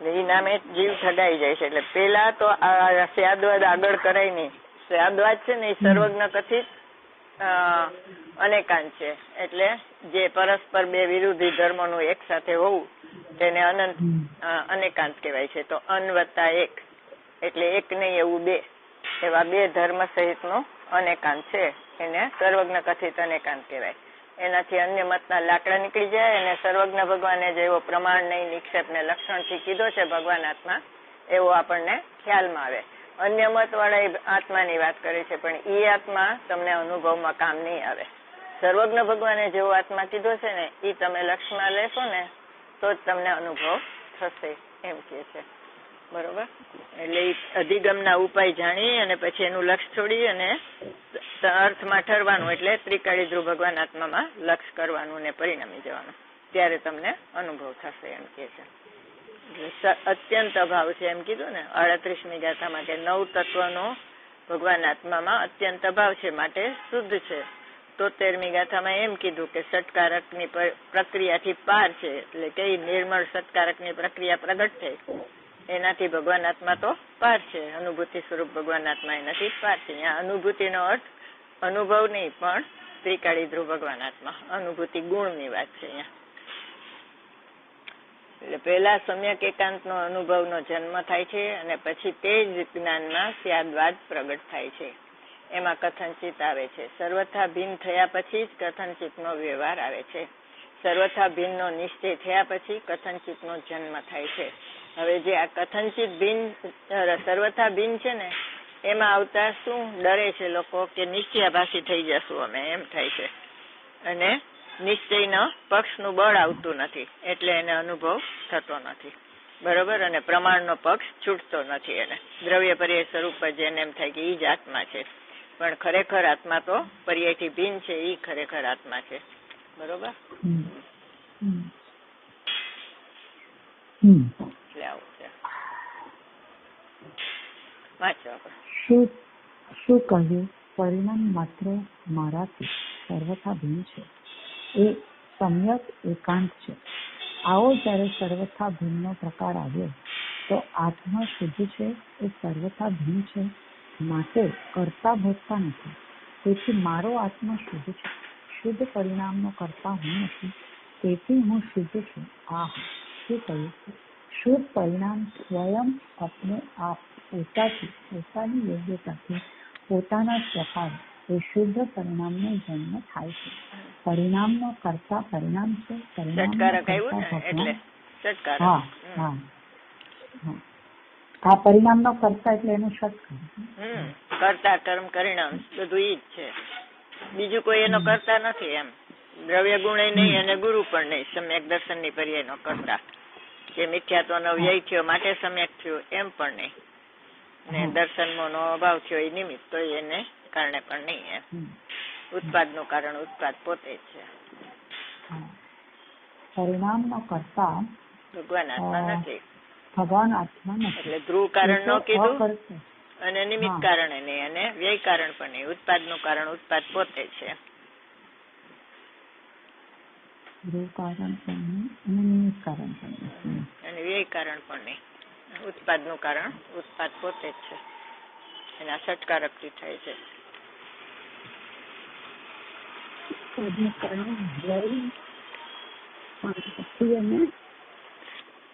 એ નામે જીવ ઠગાઈ જાય છે. એટલે પેલા તો આ સ્યાદવાદ આગળ કરાય નહીં. સ્યાદવાદ છે ને એ સર્વજ્ઞ કથિત અનેકાંત છે. એટલે જે પરસ્પર 2 વિરોધી ધર્મોનું એક સાથે હોવું તેને અનેકાંત કહેવાય છે. તો અન વત્તા એક એટલે એક નહીં એવું 2, એવા 2 ધર્મ સહિતનું અનેકાંત છે. એને સર્વજ્ઞ કથિત અનેકાંત કહેવાય. એનાથી અન્ય મતના લાકડા નીકળી જાય અને સર્વજ્ઞ ભગવાને જેવો પ્રમાણ નહીં, નિક્ષેપ ને લક્ષણથી કીધો છે ભગવાન આત્મા, એવો આપણને ખ્યાલમાં આવે. અન્ય મત વાળા આત્માની વાત કરે છે, પણ એ આત્મા તમને અનુભવમાં કામ નહીં આવે. સર્વજ્ઞ ભગવાને જેવો આત્મા કીધો છે ને એ તમે લક્ષમાં લેશો ને તો જ તમને અનુભવ થશે, એમ કે છે. બરોબર? એટલે અધિગમના ઉપાય જાણી અને પછી એનું લક્ષ છોડી અને અર્થમાં ઠરવાનું, એટલે ત્રિકાળી ધ્રુવ ભગવાન આત્મામાં લક્ષ કરવાનું ને પરિણમી જવાનું. ત્યારે તમને અનુભવ થશે, એમ કે છે. એટલે અત્યંત અભાવ છે એમ કીધું ને 38મી ગાથામાં, કે 9 તત્વનો ભગવાન આત્મામાં અત્યંત અભાવ છે, માટે શુદ્ધ છે. 73મી ગાથામાં એમ કીધું કે સત્કારકની પ્રક્રિયાથી પાર છે. એટલે કે નિર્મળ સત્કારકની પ્રક્રિયા પ્રગટ થઈ, એનાથી ભગવાન આત્મા તો પાર છે. અનુભૂતિ સ્વરૂપ ભગવાન આત્મા એનાથી પાર છે. અહીંયા અનુભૂતિનો અર્થ અનુભવ નહીં, પણ ત્રિકાળી ધ્રુવ ભગવાન આત્મા, અનુભૂતિ ગુણની વાત છે અહીંયા. એટલે પહેલા સમ્યક એકાંતનો અનુભવનો જન્મ થાય છે અને પછી તે જ જ્ઞાનમાં સ્યાદવાદ પ્રગટ થાય છે. એમાં કથનચિત આવે છે. સર્વથા ભિન્ન થયા પછી જ કથનચિતનો વ્યવહાર આવે છે. સર્વથા ભિન્નનો નિશ્ચય થયા પછી કથનચિતનો જન્મ થાય છે. હવે જે આ કથનચિત ભિન્ન સર્વથા ભિન્ન છે ને, એમાં આવતા શું ડરે છે લોકો? કે નિશ્ચયાભાસી થઈ જશું અમે, એમ થાય છે. અને નિશ્ચયનો પક્ષનું બળ આવતું નથી, એટલે એને અનુભવ થતો નથી. બરોબર? અને પ્રમાણનો પક્ષ છૂટતો નથી એને. દ્રવ્ય પર્યાય સ્વરૂપ જ એને એમ થાય કે એ જ આત્મા છે, પણ ખરેખર આત્મા તો પર્યાયથી ભિન્ન છે. એ ખરેખર આત્મા છે. બરોબર? એટલે આવું છે. વાંચો. શું કહ્યું? પરિણામ માત્ર મારાથી સર્વથા ભિન્ન છે, એ સમ્યક એકાંત છે. આવો જ્યારે સર્વથા ભિન્નનો પ્રકાર આવ્યો, તો આત્મા શુદ્ધ છે, એ સર્વથા ભિન્ન છે, માટે કરતા ભોગતા નથી. તેથી મારો આત્મા શુદ્ધ છે. શુદ્ધ પરિણામનો કરતા હું નથી, તેથી હું શુદ્ધ છું. શું કહ્યું? શુદ્ધ પરિણામ સ્વયં अपने आप પોતાથી, પોતાની યોગ્યતાથી, પોતાના સ્વભાવ એ શુદ્ધ પરિણામનો જન્મ થાય છે. પરિણામનો કર્તા પરિણામ છે. આ પરિણામનો કર્તા એટલે એનું ષટકાર. કર્તા કર્મ પરિણામ બધું ઈ જ છે. બીજું કોઈ એનો કર્તા નથી. એમ દ્રવ્ય ગુણે નહીં અને ગુરુ પણ નહીં. સમ્યક દર્શનની પર્યાયનો કર્તા, કે મિથ્યાત્વનો વ્યય થયો માટે સમ્યક થયો, એમ પણ નહીં. ને દર્શનનો અભાવ થયો એ નિમિત્ત, તો એને કારણે પણ નહીં. એમ ઉત્પાદનું કારણ ઉત્પાદ પોતે જ છે. પરિણામનો કર્તા ભગવાન આત્મા નથી. ભગવાન આત્મા નથી. એટલે ધ્રુવ કારણ નો કીધું અકર્તા. અને નિમિત્ત કારણ નહીં અને વ્યય કારણ પણ નહીં. ઉત્પાદ નું કારણ ઉત્પાદ પોતે છે. ધ્રુવ કારણ પણ નહીં અને નિમિત્ત કારણ પણ નહીં અને વ્યય કારણ પણ નહીં. ઉત્પાદ નું કારણ ઉત્પાદ પોતે જ છે. એના ષટકારક થી થાય છે.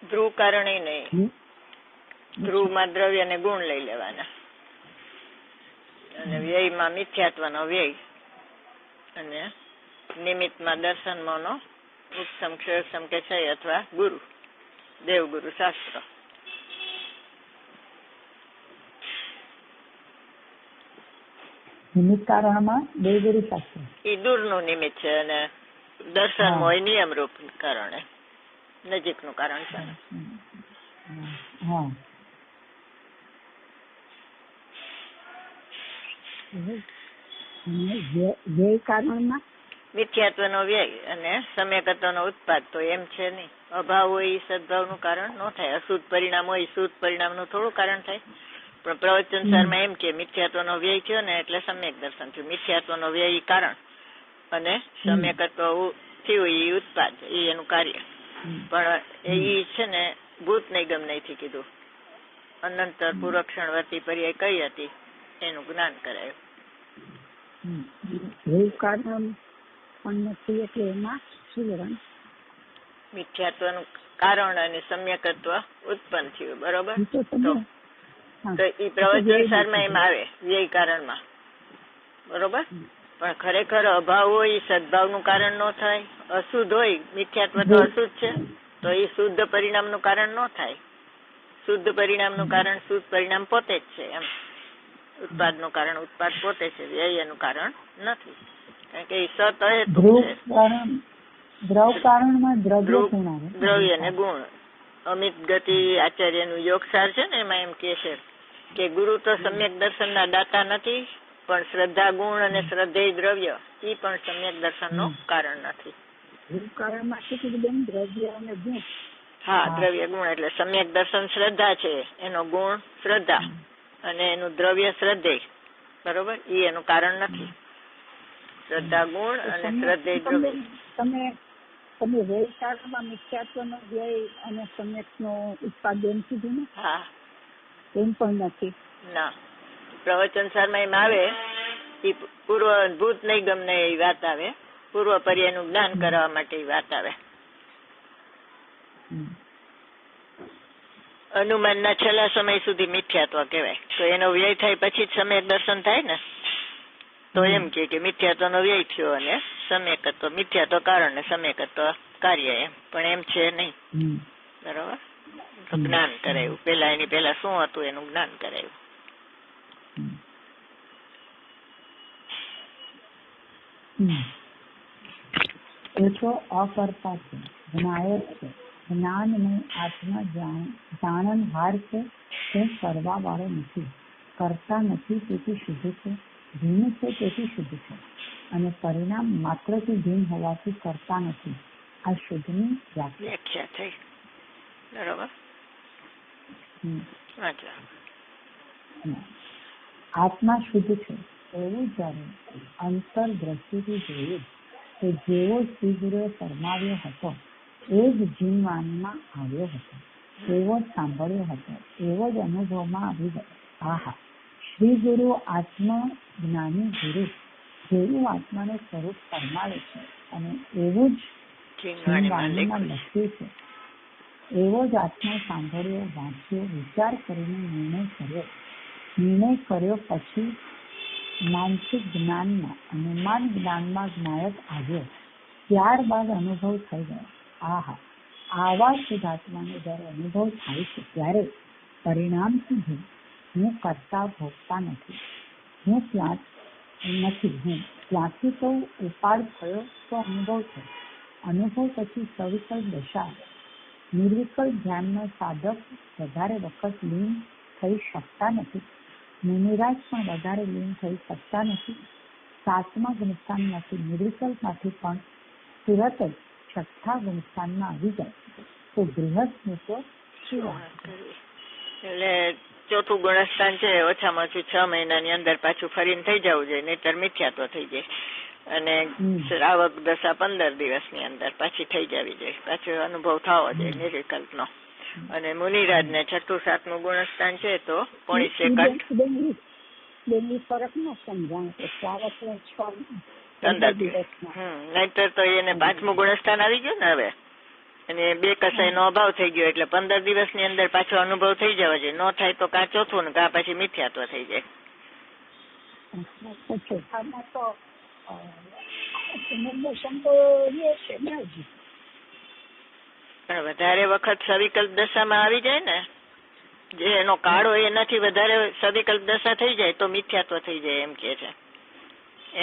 ધ્રુવ કારણ નહીં. ધ્રુવ માં દ્રવ્ય ને ગુણ લઈ લેવાના અને વ્યય માં મિથ્યાત્વ નો વ્યય અને નિમિત્ત માં દર્શન નો ઉપસમ ક્ષયક્ષમ કે છે અથવા ગુરુ દેવગુરુ શાસ્ત્ર. નિમિત્ત કારણમાં દેવગુરુ શાસ્ત્ર એ દૂર નું નિમિત્ત છે અને દર્શન હોય નિયમ રૂપ કારણે નજીક નું કારણ છે. હા વ્યય કારણમાં મિથ્યાત્વ નો વ્યય અને સમ્યકત્વ નો ઉત્પાદ તો એમ છે નહીં. અભાવ હોય સદભાવ નું કારણ ન થાય. અશુદ્ધ પરિણામ હોય શુદ્ધ પરિણામ નું થોડું કારણ થાય. પણ પ્રવચન સારમાં એમ કે મિથ્યાત્વ નો વ્યય થયો ને એટલે સમ્યક દર્શન થયું. મિથ્યાત્વ નો વ્યય કારણ અને સમ્યકત્વ થયું એ ઉત્પાદ એ એનું કાર્ય. પણ એ છે ને ભૂત નિગમ નહીંથી કીધું. અનંતર પૂર્વક્ષણવર્તી પર્યાય કઈ હતી એનું જ્ઞાન કરાયું. મિથ્યાત્વ નું કારણ અને સમ્યકત્વ ઉત્પન્ન થયું. બરોબર. તો એ પ્રવચન સારમાં એમ આવે વ્યય કારણમાં. બરોબર. પણ ખરેખર અભાવ હોય સદભાવ નું કારણ ન થાય. અશુદ્ધ હોય મિથ્યાત્વ તો અશુદ્ધ છે તો એ શુદ્ધ પરિણામ નું કારણ ન થાય. શુદ્ધ પરિણામ નું કારણ શુદ્ધ પરિણામ પોતે જ છે. એમ ઉત્પાદ નું કારણ ઉત્પાદ પોતે છે. વ્યય એનું કારણ નથી. કારણ કે એ સત અહેતુક છે. દ્રવ્ય ને ગુણ. અમિત ગતિ આચાર્ય નું યોગસાર છે ને એમાં એમ કે છે કે ગુરુ તો સમ્યક દર્શન ના દાતા નથી પણ શ્રદ્ધા ગુણ અને શ્રદ્ધેય દ્રવ્ય એ પણ સમ્યક દર્શન નું કારણ નથી. હા દ્રવ્ય ગુણ એટલે સમ્યક દર્શન શ્રદ્ધા છે એનો ગુણ શ્રદ્ધા અને એનું દ્રવ્ય શ્રદ્ધેય. બરોબર. એ એનું કારણ નથી. શ્રદ્ધા ગુણ અને શ્રદ્ધેય દ્રવ્ય. તમે વ્યય કારણમાં મિથ્યાત્વ નો વ્યય અને સમ્યક નો ઉત્પાદન કીધું ને. હા એમ પણ નથી. ના પ્રવચન સારમાં એમ આવે એ પૂર્વ ભૂત નિગમ ને એ વાત આવે. પૂર્વ પર્યાય નું જ્ઞાન કરવા માટે એ વાત આવે. અનુમાન ના છેલ્લા સમય સુધી મિથ્યાત્વ કહેવાય. તો એનો વ્યય થાય પછી જ સમ્યક દર્શન થાય ને. તો એમ કે મિથ્યાત્વ નો વ્યય થયો અને સમ્યકત્વ મિથ્યાત્વ કારણ ને સમ્યકત્વ કાર્ય. એમ પણ એમ છે નહીં. બરોબર. તો જ્ઞાન કરાયું. પેલા એની પેલા શું હતું એનું જ્ઞાન કરાયું. એ તો અકર્તા છે, જ્ઞાયક છે. જ્ઞાન ને આત્મા જાણનહાર છે તે કરવા વાળો નથી. કરતા નથી તેથી શુદ્ધ છે. ભીન છે તેથી શુદ્ધ છે અને પરિણામ માત્રથી ભીન હોવાથી કરતા નથી. આ શુદ્ધની વ્યાખ્યા થઈ. બરોબર. આત્મા શુદ્ધ છે એવું જયારે અંતર દ્રષ્ટિથી જોયું કે જેવો શ્રી ગુરુએ ફરમાવ્યો હતો એ જ જીવવાનમાં આવ્યો હતો, એવો જ સાંભળ્યો હતો, એવો જ અનુભવમાં આવી ગયો. આહા, શ્રી ગુરુ આત્મા જ્ઞાની ગુરુ જેવું આત્માનું સ્વરૂપ ફરમાવે છે અને એવું જ જીવવાણીમાં લખ્યું છે, એવો જ આત્મા સાંભળ્યો, વાંચ્યો, વિચાર કરીને નિર્ણય કર્યો પછી માનસિક જ્ઞાનમાં અનુમાન જ્ઞાનમાં જ્ઞાયક આવ્યો. ત્યારબાદ અનુભવ થઈ ગયો. આહા, આવા શુદ્ધાત્માનો જયારે અનુભવ થાય છે ત્યારે પરિણામ સુધી હું કરતા ભોગતા નથી. હું ત્યાંથી તો ઉપાડ થયો તો અનુભવ થયો. અનુભવ પછી સવિકલ્પ દશા નિર્વિકલ્પ ધ્યાનનો સાધક વધારે વખત લીન થઈ શકતા નથી. મુનિરાજ પણ વધારે લીન થઈ શકતા નથી. સાતમા ગુણસ્થાનમાંથી નિર્વિકલ્પમાંથી પણ તુરત જ છઠ્ઠા ગુણસ્થાનમાં આવી જાય તો ગૃહસ્થનું તો શું વાત છે? એટલે ચોથું ગુણસ્થાન છે ઓછામાં ઓછું 6 મહિનાની અંદર પાછું ફરીને થઈ જવું જોઈએ, નહીતર મિથ્યાત્વ થઈ જાય. અને શ્રાવક દશા 15 દિવસની અંદર પાછી થઈ જવી જોઈએ, પાછો અનુભવ થવો જોઈએ નિર્વિકલ્પનો. અને મુનિરાજ ને 6ઠું 7મું ગુણસ્થાન છે તો 0.5 સેકન્ડ ફરક ન સમજાય કે શ્રાવક 15 દિવસ. નહીતર તો એને 5મું ગુણસ્થાન આવી ગયું ને હવે, અને 2 કસાયનો અભાવ થઈ ગયો એટલે 15 દિવસની અંદર પાછો અનુભવ થઈ જવો જોઈએ. ન થાય તો કાં ચોથું ને કાં પછી મિથ્યાત્વ થઈ જાય. ચોથામાં તો પુનર્દર્શન તો એ છે ને હજી, પણ વધારે વખત સવિકલ્પ દશામાં આવી જાય ને, જે એનો કાળ હોય એનાથી વધારે સવિકલ્પ દશા થઈ જાય તો મિથ્યાત્વ થઈ જાય એમ કે છે.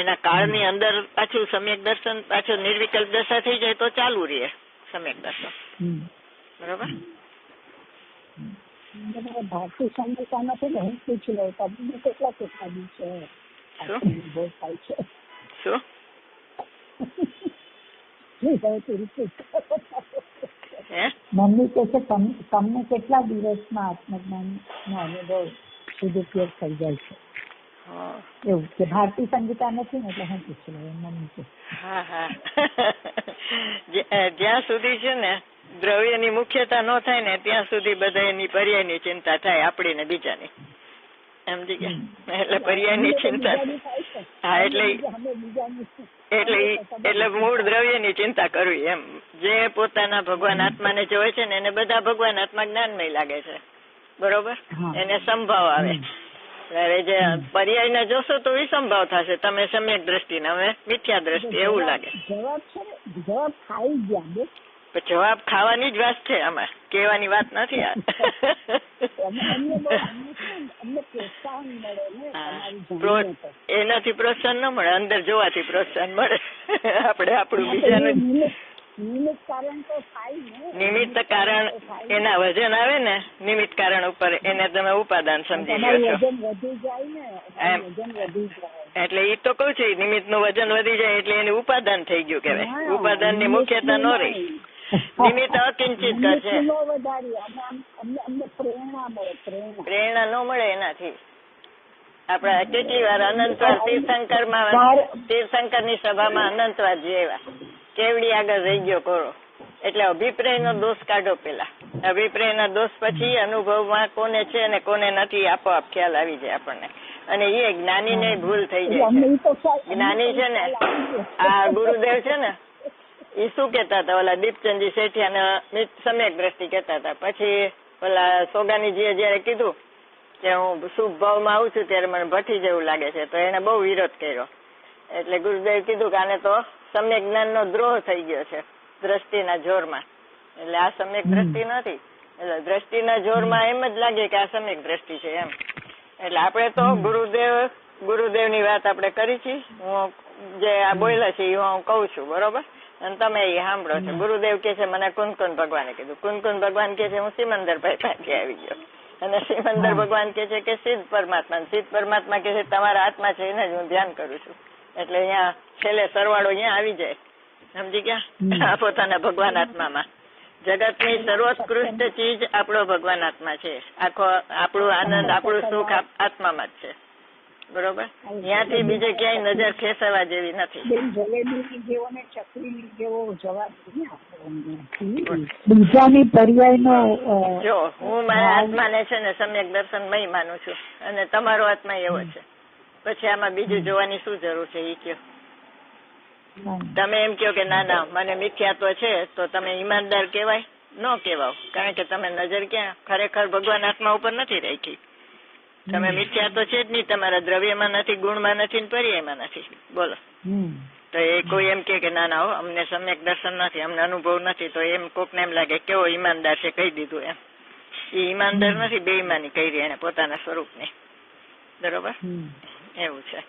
એના કાળની અંદર પાછું સમ્યક દર્શન, પાછું નિર્વિકલ્પ દશા થઈ જાય તો ચાલુ રહે સમ્યક દર્શન. બરોબર. ભારતીય સંહિતામાંથી હું પૂછી લઉં તમને કેટલા દિવસે અનુભવ થાય છે? શું મમ્મી કે છે તમને કેટલા દિવસમાં આત્મજ્ઞાન નો અનુભવ સદુપયોગ થઈ જાય છે? એવું કે ભારતીય સંગીતા નથી ને એટલે હું પૂછી લઉં મમ્મી કે. હા જ્યાં સુધી છે ને દ્રવ્યની મુખ્યતા ન થાય ને ત્યાં સુધી બધા એની પર્યાયની ચિંતા થાય, આપડી ને બીજાની. સમજી ગયા? એટલે પર્યાયની ચિંતા. હા, એટલે મૂળ દ્રવ્યની ચિંતા કરવી એમ. જે પોતાના ભગવાન આત્માને જોવે છે ને એને બધા ભગવાન આત્મા જ્ઞાનમય લાગે છે. બરોબર. એને સંભાવ આવે. ત્યારે જે પર્યાય ને જોશો તો વિસંભાવ થશે. તમે સમ્યક દ્રષ્ટિ ને હવે મિથ્યા દ્રષ્ટિ એવું લાગે. જવાબ ખાવાની જ વાત છે, આમાં કહેવાની વાત નથી. એનાથી પ્રોત્સાહન ન મળે, અંદર જોવાથી પ્રોત્સાહન મળે. આપણે આપણું બીજાનું નિમિત્ત કારણ એના વજન આવે ને, નિમિત્ત કારણ ઉપર એને તમે ઉપાદાન સમજી લો છો. એટલે એ તો કઉ છું, નિમિત્ત નું વજન વધી જાય એટલે એને ઉપાદાન થઈ ગયું કેવાય. ઉપાદાન ની મુખ્યતા ન રહી. નિમિત્ત અકિંચિત કરશે. પ્રેરણા ન મળે એનાથી. આપડે કેટલી વાર અનંતવાર તીર્થંકર ની સભામાં અનંતવાર જેવા કેવડી આગળ રહી ગયો કરો. એટલે અભિપ્રાય નો દોષ કાઢો પેલા. અભિપ્રાય ના દોષ પછી અનુભવમાં કોને છે અને કોને નથી આપોઆપ ખ્યાલ આવી જાય આપણને. અને એ જ્ઞાની ને ભૂલ થઈ જાય છે. જ્ઞાની છે ને, આ ગુરુદેવ છે ને, એ શું કેતા હતા, ઓલા દીપચંદજી શેઠિયા ને સમ્યક દ્રષ્ટિ કેતા હતા. પછી ઓલા સોગાનીજીએ જયારે કીધું કે હું શુભ ભાવમાં આવું છું ત્યારે મને ભઠ્ઠી જેવું લાગે છે, તો એને બહુ વિરોધ કર્યો. એટલે ગુરુદેવ કીધું કે આને તો સમ્યક જ્ઞાન નો દ્રોહ થઈ ગયો છે દ્રષ્ટિના જોરમાં. એટલે આ સમ્યક દ્રષ્ટિ નથી. એટલે દ્રષ્ટિના જોરમાં એમ જ લાગે કે આ સમ્યક દ્રષ્ટિ છે એમ. એટલે આપણે તો ગુરુદેવ ની વાત આપણે કરી છે. હું જે આ બોલ્યા છે એ હું કઉ છું, બરોબર, અને તમે એ સાંભળો છો. ગુરુદેવ કે છે મને કુંદકુંદ ભગવાને કીધું. કુંદકુંદ ભગવાન કે છે હું સિમંદરભાઈ પાસે આવી ગયો. અને સિમંદર ભગવાન કે છે કે સિદ્ધ પરમાત્મા. સિદ્ધ પરમાત્મા કે છે તમારા આત્મા છે એને જ હું ધ્યાન કરું છું. એટલે અહીંયા છેલ્લે સરવાળો અહીંયા આવી જાય. સમજી ગયા? પોતાના ભગવાન આત્મામાં જગતની સર્વોત્કૃષ્ટ ચીજ આપણો ભગવાન આત્મા છે. આખો આપણું આનંદ, આપણું સુખ આત્મામાં જ છે. બરોબર. ત્યાંથી બીજે ક્યાંય નજર ખેંચવા જેવી નથી. જો હું મારા આત્માને છે ને સમ્યક દર્શનમય માનું છું અને તમારો આત્મા એવો છે, પછી આમાં બીજું જોવાની શું જરૂર છે? એ કયો. તમે એમ કહો કે ના ના મને મિથ્યાત્વ છે, તો તમે ઈમાનદાર કહેવાય? ન કહેવાવ. કારણ કે તમે નજર ક્યાં ખરેખર ભગવાન આત્મા ઉપર નથી રાખી. તમે મિથ્યાત્વ છે જ નહીં. તમારા દ્રવ્યમાં નથી, ગુણમાં નથી, ને પર્યાયમાં નથી. બોલો. તો એ કોઈ એમ કે ના ના અમને સમ્યક દર્શન નથી, અમને અનુભવ નથી, તો એમ કોકને એમ લાગે કેવો ઈમાનદાર છે, કહી દીધું એમ. એ ઈમાનદાર નથી, બેઈમાની કરી એને પોતાના સ્વરૂપની. બરોબર. એવું છે.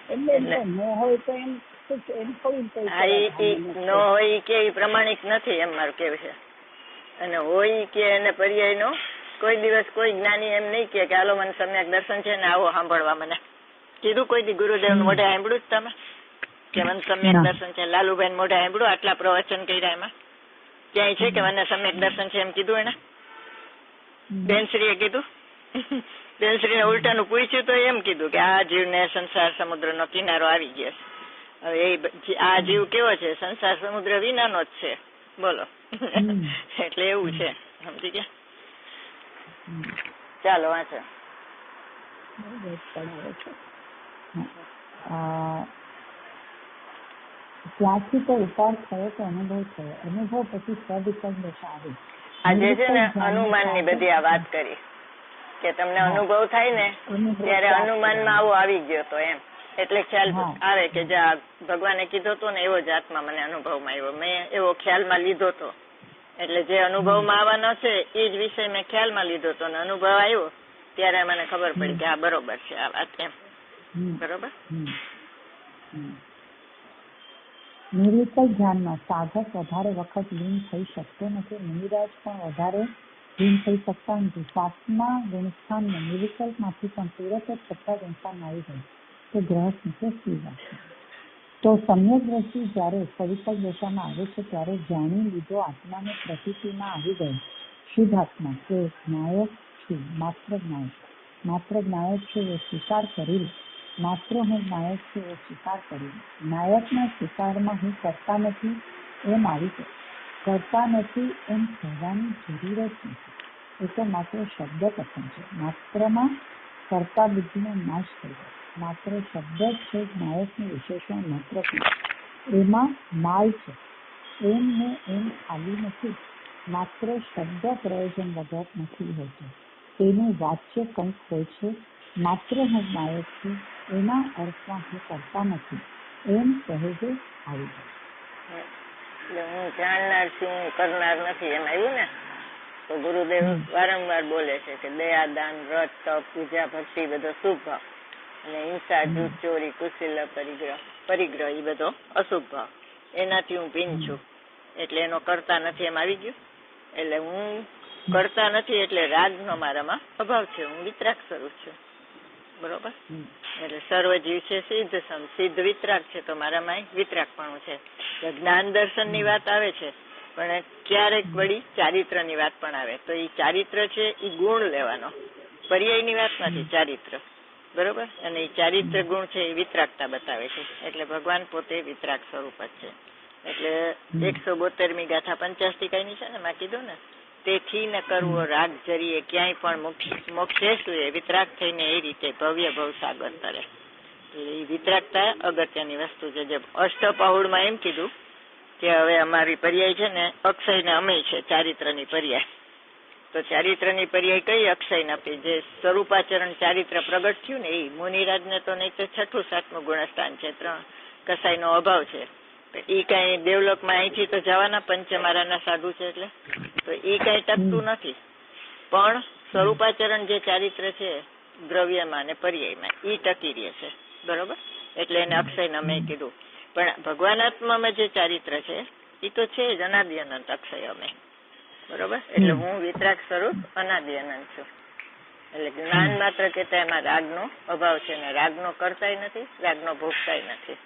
ન હોય કે એ પ્રમાણિક નથી એમ મારું કેવું છે. અને હોય કે એને પર્યાય નો કોઈ દિવસ કોઈ જ્ઞાની એમ નહીં કે હાલો મને સમ્યક દર્શન છે ને આવો સાંભળવા. મને કીધું કોઈ દી ગુરુદેવ મોઢે સાંભળ્યું જ તમે કે મને સમ્યક દર્શન છે? લાલુભાઈ મોઢે સાંભળ્યું? આટલા પ્રવચન કર્યા એમાં ક્યાંય છે કે મને સમ્યક દર્શન છે એમ કીધું એને? બેનશ્રીએ કીધું? બેનશ્રીને ઉલટાનું પૂછ્યું તો એમ કીધું કે આ જીવને સંસાર સમુદ્રનો કિનારો આવી ગયો. હવે આ જીવ કેવો છે? સંસાર સમુદ્ર વિનાનો જ છે. બોલો. એટલે એવું છે, સમજી ગયા? ચાલો વાંચો. ત્યાંથી તો ઉતાર થયો તો અનુભવ થયો. અનુભવ પછી સદવિકલ્પ દશા આવી. આજે છે ને અનુમાન ની બધી આ વાત કરી કે તમને અનુભવ થાય ને ત્યારે અનુમાનમાં આવો આવી ગયો તો એમ. એટલે ખ્યાલ આવે કે ભગવાને કીધો તો ને એવો જ આત્મા મને અનુભવમાં આવ્યો, મેં એવો ખ્યાલમાં લીધો તો. એટલે જે અનુભવમાં આવવાનો છે એ જ વિષય મેં ખ્યાલમાં લીધો તો ને અનુભવ આવ્યો ત્યારે મને ખબર પડી કે આ બરોબર છે આ વાત એમ. બરોબર. નિર્વિકલ્પ ધ્યાનમાં સાધક વધારે વખત લીન થઈ શકતો નથી. નિરાજ પણ વધારે લીન થઈ શકતા નથી. સાતમા ગુણસ્થાનમાં નિર્વિકલ્પમાંથી પણ તુરત જ છઠ્ઠા ગુણસ્થાનમાં આવી જાય તો ગ્રહસ્થ નીચે સ્થિર રાખે. તો સમ્યક દ્રષ્ટિ જ્યારે સવિકલ્પ દશામાં આવે છે ત્યારે જાણી લીધો આત્માને પ્રતીતિમાં આવી ગયો શુદ્ધ આત્મા કે નાયક છું, માત્ર નાયક છે એ સ્વીકાર કરી, માત્ર હું નાયક છું એ સ્વીકાર કરી. નાયકના સ્વીકારમાં હું કરતા નથી એમ આવી ગયો. કરતા નથી એમ કહેવાની જરૂર જ નથી. એ તો માત્ર શબ્દ કથન છે. માત્રમાં કર્તા બુદ્ધિનો નાશ થઈ જાય. માત્ર શબ્દ જ છે નાયકનું વિશેષણ માત્ર એમાં માલ છે. એમ ને એમ ખાલી નથી. માત્ર શબ્દ પ્રયોજન વગર નથી હોતો. તેનું વાચ્ય કંઈક હોય છે. માત્ર હું નાયક છું એના અર્થમાં હું કરતા નથી એમ સહેજે આવી જાય. હું જાણનાર છું, કરનાર નથી એમ આવ્યું ને. તો ગુરુદેવ વારંવાર બોલે છે કે દયા, દાન, વ્રત, તપ, પૂજા, ભક્તિ બધો શુભ ભાવ અને હિંસા, જૂઠ, ચોરી, કુશીલ, પરિગ્રહ એ બધો અશુભ ભાવ. એનાથી હું ભીન છું એટલે એનો કરતા નથી એમ આવી ગયું. એટલે હું કરતા નથી એટલે રાગનો મારામાં અભાવ છે. હું વિતરાગ સ્વરૂપ છું. બરોબર. એટલે સર્વ જીવ છે સિદ્ધ વિતરાગ છે તો મારામાં વિતરાગપણું છે. જ્ઞાન દર્શન ની વાત આવે છે પણ ક્યારેક વળી ચારિત્ર ની વાત પણ આવે. તો એ ચારિત્ર છે એ ગુણ લેવાનો, પર્યાય ની વાત નથી ચારિત્ર. બરોબર. અને એ ચારિત્ર ગુણ છે એ વિતરાગતા બતાવે છે. એટલે ભગવાન પોતે વિતરાગ સ્વરૂપ જ છે. એટલે 172મી ગાથા 50 ટીકાની છે ને, મેં કીધું ને, તેથી ન કરવો રાગ જરીએ ક્યાંય પણ મોક્ષે સુએ વિતરાગ થઈને એ રીતે ભવ્ય ભવસાગર તરે. એ વિતરાગતા અગત્યની વસ્તુ છે. જે અષ્ટપહોળમાં એમ કીધું કે હવે અમારી પર્યાય છે ને અક્ષય ને અમય છે ચારિત્રની પર્યાય. તો ચારિત્રની પર્યાય કઈ અક્ષય આપી? જે સ્વરૂપાચરણ ચારિત્ર પ્રગટ થયું ને એ મુનિરાજ ને તો નહીં તો 6ઠું 7મું ગુણસ્થાન છે, 3 કસાયનો અભાવ છે. તો એ કઈ ડેવલપમાં અહીંથી તો જવાના પંચમારાના સાધુ છે એટલે તો એ કઈ ટકતું નથી. પણ સ્વરૂપાચરણ જે ચારિત્ર છે દ્રવ્યમાં ને પર્યાયમાં એ ટકી રહે છે. બરોબર. એટલે એને અક્ષય અમે કીધું. પણ ભગવાનાત્મામાં જે ચારિત્ર છે એ તો છે જ અનાદિ અનંત અક્ષય અમે. બરોબર. એટલે હું વિતરાગ સ્વરૂપ અનાદિ અનંત છું. એટલે જ્ઞાન માત્ર કહેતા એમાં રાગનો અભાવ છે ને રાગનો કરતાય નથી, રાગનો ભોગતાય નથી.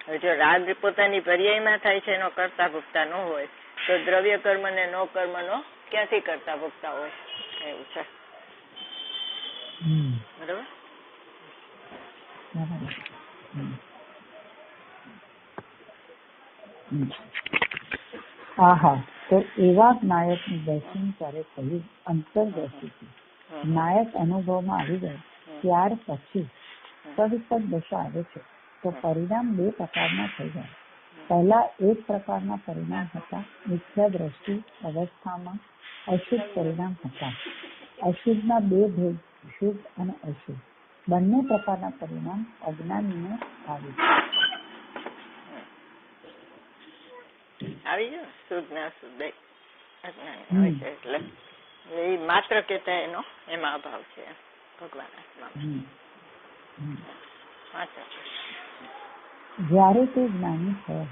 હવે જો રાગ પોતાની પર્યાયમાં થાય છે એનો કરતા ભોગતા ન હોય તો દ્રવ્ય કર્મ ને નો કર્મનો ક્યાંથી કરતા ભોગતા હોય? એવું છે. બરોબર. આહા, તો એવા નાયકનું દર્શન ત્યારે કહ્યું અંતરદર્શીથી. નાયક અનુભવમાં આવી ગયો ત્યાર પછી સવિકલ્પ દશા આવે છે તો પરિણામ 2 પ્રકારના થઈ જાય. પહેલા એક પ્રકારના પરિણામ હતા મિથ્યા દ્રષ્ટિ અવસ્થામાં અશુદ્ધ પરિણામ હતા. અશુદ્ધના 2 ભેદ, શુદ્ધ અને અશુદ્ધ. બંને પ્રકારના પરિણામ અજ્ઞાનીને આવી ગયો. શુદ્ધ ને અશુદ્ધ અજ્ઞાની એટલે એ માત્ર કહેતા એનો એમાં અભાવ છે ભગવાન આત્મામાં. જ્યારે તે જ્ઞાની થયો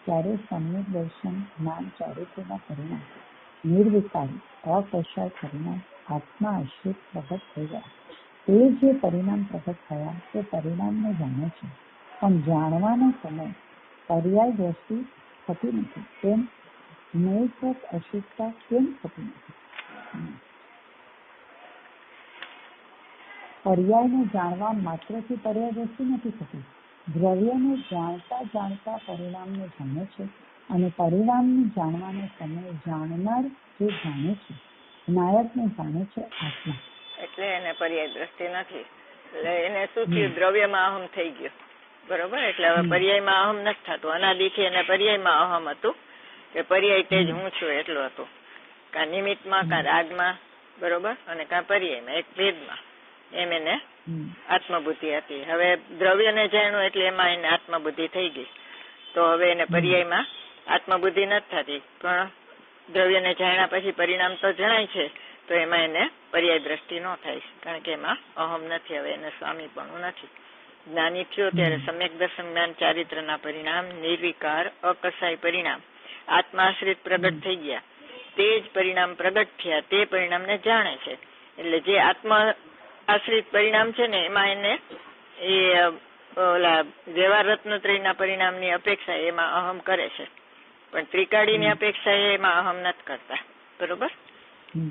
ત્યારે સમ્યક દર્શન જ્ઞાન ચારિત્રના પરિણામ નિર્વિકારી અકશાય પરિણામ આત્મા આશ્રિત પ્રગટ થઈ ગયા. તે જે પરિણામ પ્રગટ થયા તે પરિણામને જાણે છે પણ જાણવાનો સમય પર્યાય દ્રષ્ટિ થતી નથી. તેમ જ્ઞેયકૃત અશુદ્ધતા કેમ થતી નથી? પર્યાયને જાણવા માત્રથી પર્યાય દ્રષ્ટિ નથી થતી. દ્રવ્યને જાણતા જાણતા પરિણામને જાણે છે, અને પરિણામને જાણવાનો સમય જાણનાર જે જાણે છે, નાયકને જાણે છે આત્મા. એટલે એને પર્યાય દ્રષ્ટિ નથી. એટલે એને શું થયું? દ્રવ્યમાં અહમ થઈ ગયો. બરોબર. એટલે હવે પર્યાયમાં અહમ નથી થતું. અનાદિથી એને પર્યાયમાં અહમ હતું કે પર્યાય તે જ હું છું એટલું હતું. કા નિમિત્તમાં, કા રાગમાં, બરોબર, અને કા પર્યાયમાં, એક ભેદમાં, એમ એને આત્મબુદ્ધિ હતી. હવે દ્રવ્યને જાણ્યું એટલે એમાં એને આત્મબુદ્ધિ થઈ ગઈ. તો હવે એને પર્યાયમાં આત્મબુદ્ધિ નથી થતી, પણ દ્રવ્યને જાણ્યા પછી પરિણામ તો જણાય છે, તો એમાં એને પર્યાય દ્રષ્ટિ ન થાય, કારણ કે એમાં અહમ નથી. હવે એને સ્વામી પણ નથી. જ્ઞાની થયો ત્યારે સમ્યક દર્શન જ્ઞાન ચારિત્રના પરિણામ, નિર્વિકાર અકસાય પરિણામ આત્માશ્રિત પ્રગટ થઈ ગયા. તે જ પરિણામ પ્રગટ થયા, તે પરિણામને જાણે છે. એટલે જે આત્મા આશ્રિત પરિણામ છે ને, એમાં એને એ ઓલા વ્યવહાર રત્નત્રયના પરિણામની અપેક્ષા એમાં અહમ કરે છે, પણ ત્રિકાળીની અપેક્ષા એમાં અહમ નથી કરતા. બરોબર.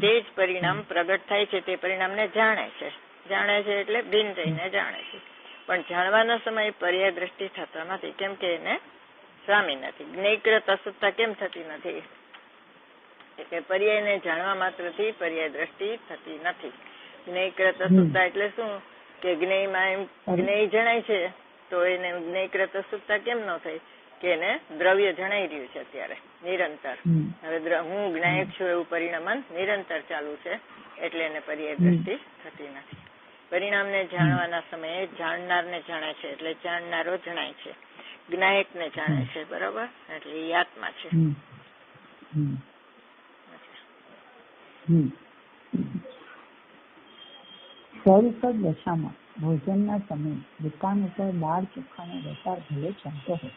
તે જ પરિણામ પ્રગટ થાય છે, તે પરિણામને જાણે છે. જાણે છે એટલે ભિન્ન થઈને જાણે છે, પણ જાણવાના સમયે પર્યાય દ્રષ્ટિ થતો નથી, કેમ કે એને સ્વામી નથી. જ્ઞેયકૃત અશુદ્ધતા કેમ થતી નથી? એટલે પર્યાયને જાણવા માત્રથી પર્યાય દ્રષ્ટિ થતી નથી. જ્ઞેયકૃત અશુદ્ધતા એટલે શું? કે જ્ઞેયમાં એમ જ્ઞેય જણાય છે, તો એને જ્ઞેયકૃત અશુદ્ધતા કેમ ન થઈ? કે એને દ્રવ્ય જણાઈ રહ્યું છે અત્યારે નિરંતર. હવે હું જ્ઞાયક છું એવું પરિણામન નિરંતર ચાલુ છે, એટલે એને પર્યાય દ્રષ્ટિ થતી નથી. પરિણામને જાણવાના સમયે જાણનારને જાણે છે, એટલે જાણનારો જણાય છે. જ્ઞાયકને જાણે છે, બરોબર, એટલે એ આત્મા છે. સ્વરૂપ દશામાં ભોજનના સમયે દુકાન ઉપર દાળ ચોખાનો વેપાર ભલે ચાલતો હોય,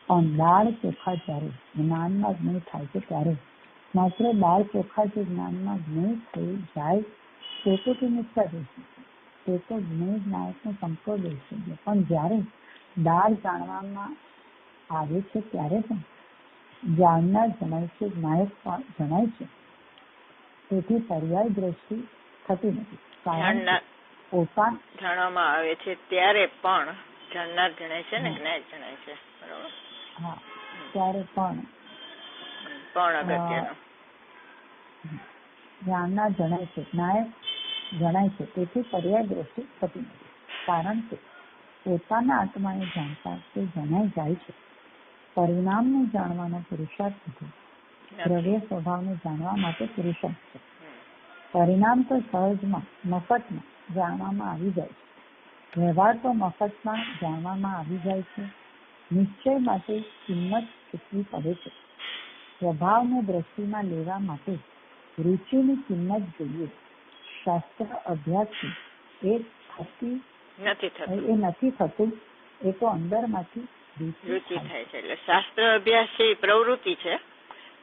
પણ દાળ ચોખા જ્યારે જ્ઞાનમાં જ્ઞેય થાય છે, ત્યારે માત્ર દાળ ચોખા જે જ્ઞાનમાં જ્ઞેય થઈ જાય તે તો મિથ્યા દોષ, તે તો જ્ઞેય નાયકનો સંપર્ક દોષ છે. પણ જ્યારે દાળ જાણવામાં આવે છે ત્યારે પણ જાણનાર જણાય છે, નાયક જણાય છે, તેથી પર્યાય દ્રષ્ટિ થતી નથી. જાણવામાં આવે છે ત્યારે પણ જાણનાર જણાય છે ને જ્ઞાયક જણાય છે. બરોબર. હા, ત્યારે પણ અગત્યનો જાણનાર જણાય છે, નાયક જણાય છે, તેથી પર્યાય દ્રષ્ટિ થતી નથી. કારણ કે પોતાના આત્માને જાણતા તે જણાઈ જાય છે. પરિણામને જાણવાનો પુરુષાર્થ નથી, દ્રવ્ય સ્વભાવને જાણવા માટે પુરુષાર્થ છે. પરિણામ તો સહજમાં મફતમાં જાણવામાં આવી જાય છે. વ્યવહાર તો મફતમાં જાણવામાં આવી જાય છે. નિશ્ચય માટે કિંમત ચૂકવી પડે છે. સ્વભાવને દ્રષ્ટિમાં લેવા માટે રુચિની કિંમત જોઈએ. શાસ્ત્ર અભ્યાસથી એ નથી થતું, એ તો અંદરમાંથી રુચિ થાય છે. એટલે શાસ્ત્ર અભ્યાસ છે એ પ્રવૃત્તિ છે,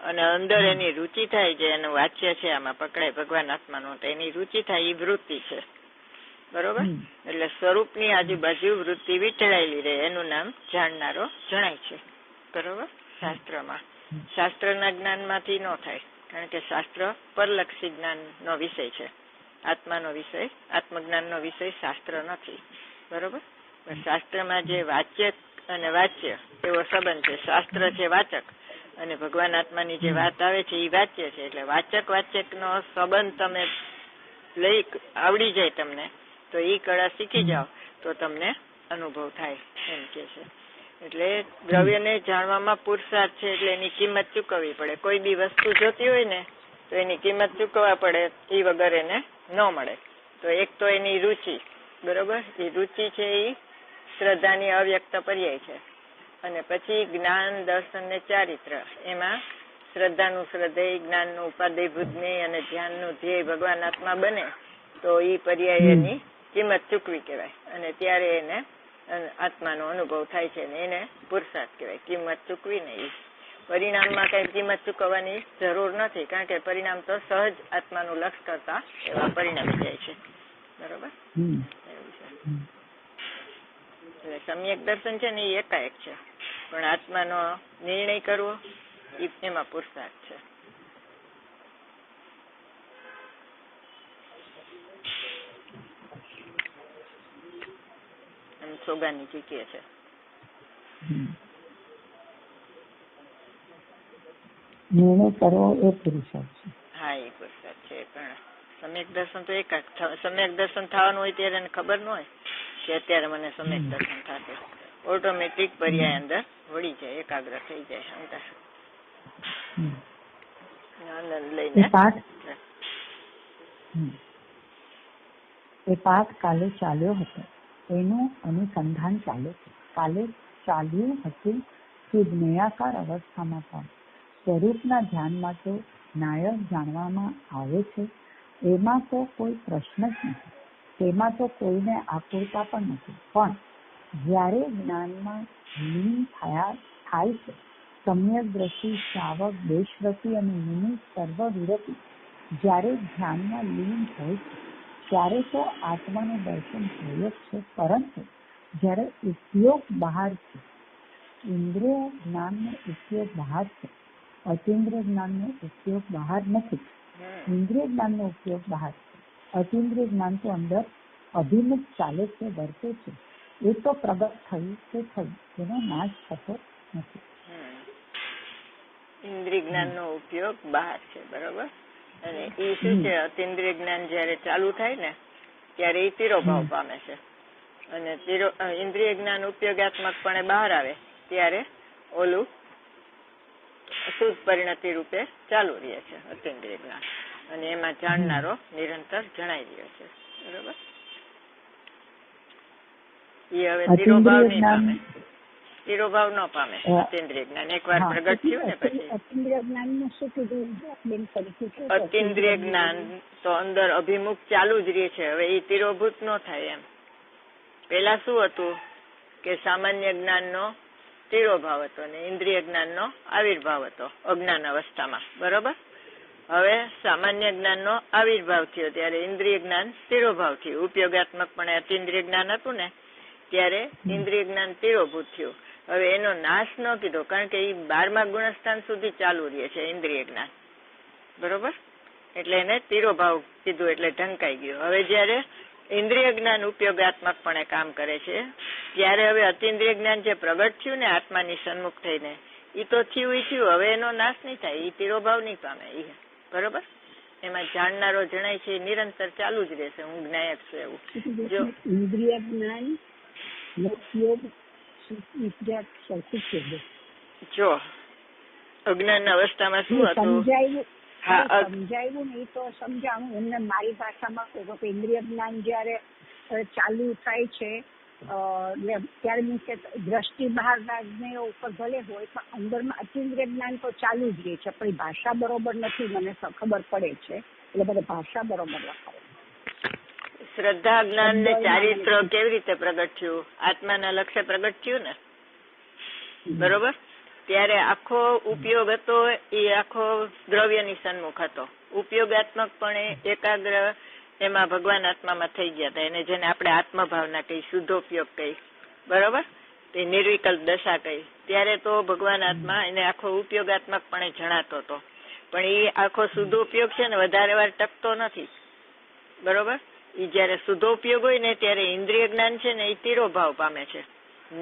અને અંદર એની રુચિ થાય છે, એનું વાચ્ય છે, આમાં પકડાય ભગવાન આત્માનું, તો એની રુચિ થાય એ વૃત્તિ છે. બરોબર. એટલે સ્વરૂપની આજુબાજુ વૃત્તિ વીંટળાયેલી રહે, એનું નામ જાણનારો જણાય છે. બરોબર. શાસ્ત્રમાં શાસ્ત્રના જ્ઞાનમાંથી ન થાય, કારણ કે શાસ્ત્ર પરલક્ષી જ્ઞાનનો વિષય છે. આત્માનો વિષય, આત્મજ્ઞાનનો વિષય શાસ્ત્ર નથી. બરોબર. શાસ્ત્રમાં જે વાચ્ય અને વાચ્ય એવો સંબંધ છે. શાસ્ત્ર છે વાચક, અને ભગવાન આત્માની જે વાત આવે છે એ વાચ્ય છે. એટલે વાચક વાચકનો સંબંધ તમે લઈ આવડી જાય તમને, તો એ કળા શીખી જાઓ તો તમને અનુભવ થાય, એમ કે છે. એટલે દ્રવ્યને જાણવામાં પુરુષાર્થ છે, એટલે એની કિંમત ચૂકવવી પડે. કોઈ બી વસ્તુ જોતી હોય ને તો એની કિંમત ચૂકવવા પડે, એ વગર એને ન મળે. તો એક તો એની રુચિ, બરોબર, એ રુચિ છે એ શ્રદ્ધાની અવ્યક્ત પર્યાય છે. અને પછી જ્ઞાન, દર્શન ને ચારિત્ર, એમાં શ્રદ્ધાનું શ્રદ્ધેય, જ્ઞાનનું ઉપાદેયભૂત જ્ઞેય અને ધ્યાનનું ધ્યેય ભગવાન આત્મા બને, તો એ પર્યાય એની કિંમત ચૂકવી કહેવાય. અને ત્યારે એને આત્માનો અનુભવ થાય છે, ને એને પુરુષાર્થ કહેવાય. કિંમત ચૂકવી ને એ પરિણામમાં કઈ કિંમત ચૂકવવાની જરૂર નથી, કારણ કે પરિણામ તો સહજ આત્માનું લક્ષ કરતા એવા પરિણામી જાય છે. બરોબર. એટલે સમ્યક દર્શન છે ને એ એકાએક છે, પણ આત્માનો નિર્ણય કરવો એમાં પુરુષાર્થ છે. એમ સોગાનીજી કહે છે. નિર્ણય કરવો એ પુરુષાર્થ છે. હા, એ પુરુષાર્થ છે. પણ સમ્યક દર્શન તો સમ્યક દર્શન થવાનું હોય ત્યારે એને ખબર ન હોય કે અત્યારે મને સમ્યક દર્શન થશે. ઓટોમેટિક પર્યાય અંદર વળી જાય, એકાગ્ર થઈ જાય, આનંદ લઈને. એ પાઠ કાલે ચાલ્યો હતો એનું અનુસંધાન ચાલે છે. કાલે ચાલ્યું હતું કે જ્ઞેયાકાર અવસ્થામાં પણ સ્વરૂપના ધ્યાનમાં તો નાયક જાણવામાં આવે છે. એમાં તો કોઈ પ્રશ્ન જ નથી, તેમાં તો કોઈને આકુરતા પણ નથી. પણ જ્યારે જ્ઞાનમાં લીન થાય છે, સમ્યક દ્રષ્ટિ, શ્રાવક, દેશવ્રતિ અને મુનિ સર્વ વિરતિ જ્યારે ધ્યાનમાં લીન હોય છે ત્યારે તો આત્માનું દર્શન હોય જ છે. પરંતુ જ્યારે ઉપયોગ બહાર છે, ઇન્દ્રિય જ્ઞાનનો ઉપયોગ બહાર છે, અતિન્દ્રિય જ્ઞાનનો ઉપયોગ બહાર નથી. ઇન્દ્રિય જ્ઞાનનો ઉપયોગ બહાર છે, અતિન્દ્રિય જ્ઞાન તો અંદર અભિમુખ ચાલે છે, વર્તે છે. એ તો પ્રગટ થયું તે થયું, તેનો નાશ થતો નથી. ઇન્દ્રિય જ્ઞાનનો ઉપયોગ બહાર છે, બરોબર. અને એ શું છે, અતિન્દ્રિય જ્ઞાન જયારે ચાલુ થાય ને ત્યારે એ તિરોભાવ પામે છે. અને ઇન્દ્રિય જ્ઞાન ઉપયોગાત્મકપણે બહાર આવે ત્યારે ઓલું શુદ્ધ પરિણતિ રૂપે ચાલુ રહે છે અતિન્દ્રિય જ્ઞાન. અને એમાં જાણનારો નિરંતર જણાઈ રહ્યો છે, બરોબર. એ હવે તિરોભાવ નહીં પામે, તિરોભાવ ન પામે અતિન્દ્રિય જ્ઞાન. એકવાર પ્રગટ થયું ને પછી અતિન્દ્રિય જ્ઞાન નું શું કીધું? અતિન્દ્રિય જ્ઞાન તો અંદર અભિમુખ ચાલુ જ રહે છે. હવે એ તિરોભૂત ન થાય એમ. પેલા શું હતું કે સામાન્ય જ્ઞાનનો તિરોભાવ હતો ને ઇન્દ્રિય જ્ઞાનનો આવિર્ભાવ હતો અજ્ઞાન અવસ્થામાં, બરોબર. હવે સામાન્ય જ્ઞાનનો આવિર્ભાવ થયો ત્યારે ઇન્દ્રિય જ્ઞાન તિરોભાવ થયું. ઉપયોગાત્મકપણે અતિન્દ્રિય જ્ઞાન હતું ને ત્યારે ઇન્દ્રિય જ્ઞાન તિરોભૂત થયું. હવે એનો નાશ ન કીધો, કારણ કે એ 12મા ગુણસ્થાન સુધી ચાલુ રહે છે ઇન્દ્રિય જ્ઞાન, બરોબર. એટલે એને તિરોભાવ કીધું, એટલે ઢંકાઈ ગયું. હવે જયારે ઇન્દ્રિય જ્ઞાન ઉપયોગાત્મકપણે કામ કરે છે ત્યારે હવે અતિન્દ્રિય જ્ઞાન જે પ્રગટ થયું ને આત્માની સન્મુખ થઈને, એ તો થયું. હવે એનો નાશ નહીં થાય, એ તિરોભાવ નહીં પામે, બરોબર. એમાં જાણનારો જણાય છે, નિરંતર ચાલુ જ રહેશે. હું જ્ઞાયક છું એવું. જો ઇન્દ્રિય જ્ઞાન જો અજ્ઞાન અવસ્થામાં શું હતું, સમજાયું ને એ તો સમજાણું એમને મારી ભાષામાં કહો કે ઇન્દ્રિય જ્ઞાન જયારે ચાલુ થાય છે ત્યારે મીન્સ કે દ્રષ્ટિ બહારના જ્ઞેયો ઉપર ભલે હોય પણ અંદરમાં અતિન્દ્રિય જ્ઞાન તો ચાલુ જ રહે છે. પણ ભાષા બરોબર નથી, મને ખબર પડે છે, એટલે બધે ભાષા બરોબર લખાય. શ્રદ્ધા, જ્ઞાન ને ચારિત્ર કેવી રીતે પ્રગટ થયું? આત્માના લક્ષ્ય પ્રગટ થયું ને, બરોબર. ત્યારે આખો ઉપયોગ હતો એ આખો દ્રવ્યની સન્મુખ હતો. ઉપયોગાત્મકપણે એકાગ્ર એમાં ભગવાન આત્મામાં થઈ ગયા હતા. એને જેને આપણે આત્મભાવના કહી, શુદ્ધોપયોગ કહી, બરોબર. તે નિર્વિકલ્પ દશા કહી. ત્યારે તો ભગવાન આત્મા એને આખો ઉપયોગાત્મકપણે જણાતો હતો. પણ એ આખો શુદ્ધોપયોગ છે ને વધારે વાર ટકતો નથી, બરોબર. એ જયારે શુદ્ધોપયોગ હોય ને ત્યારે ઇન્દ્રિય જ્ઞાન છે ને એ તિરોભાવ પામે છે,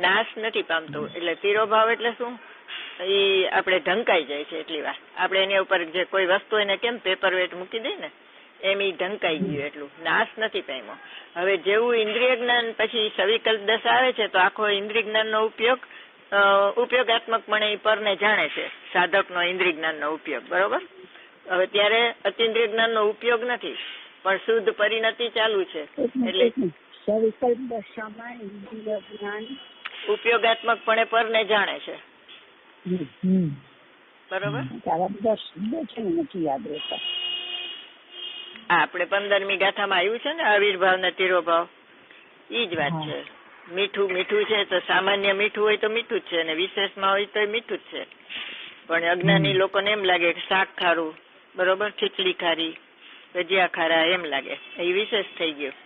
નાશ નથી પામતું. એટલે તિરોભાવ એટલે શું? એ આપણે ઢંકાઈ જાય છે એટલી વાર. આપણે એની ઉપર જે કોઈ વસ્તુ એને કેમ પેપર વેટ મૂકી દે ને એમ એ ઢંકાઈ ગયું, એટલું નાશ નથી પામ્યો. હવે જેવું ઇન્દ્રિય જ્ઞાન પછી સવિકલ્પ દશા આવે છે તો આખો ઇન્દ્રિય જ્ઞાનનો ઉપયોગાત્મકપણે એ પરને જાણે છે, સાધકનો ઇન્દ્રિય જ્ઞાનનો ઉપયોગ, બરોબર. હવે ત્યારે અતિન્દ્રિય જ્ઞાનનો ઉપયોગ નથી પણ શુદ્ધ પરિણતિ ચાલુ છે. એટલે સવિકલ્પ દશામાં ઇન્દ્રિય જ્ઞાન ઉપયોગાત્મકપણે પરને જાણે છે, બરોબર. આપણે 15મી ગાથામાં આવ્યું છે ને આવિર્ભાવ ને તિરોભાવ, ઈ જ વાત છે. મીઠું મીઠું છે તો સામાન્ય મીઠું હોય તો મીઠું જ છે, અને વિશેષમાં હોય તો મીઠું જ છે. પણ અજ્ઞાની લોકોને એમ લાગે કે શાક ખારું, બરોબર, ખીચડી ખારી, ભજીયા ખારા એમ લાગે, એ વિશેષ થઈ ગયું.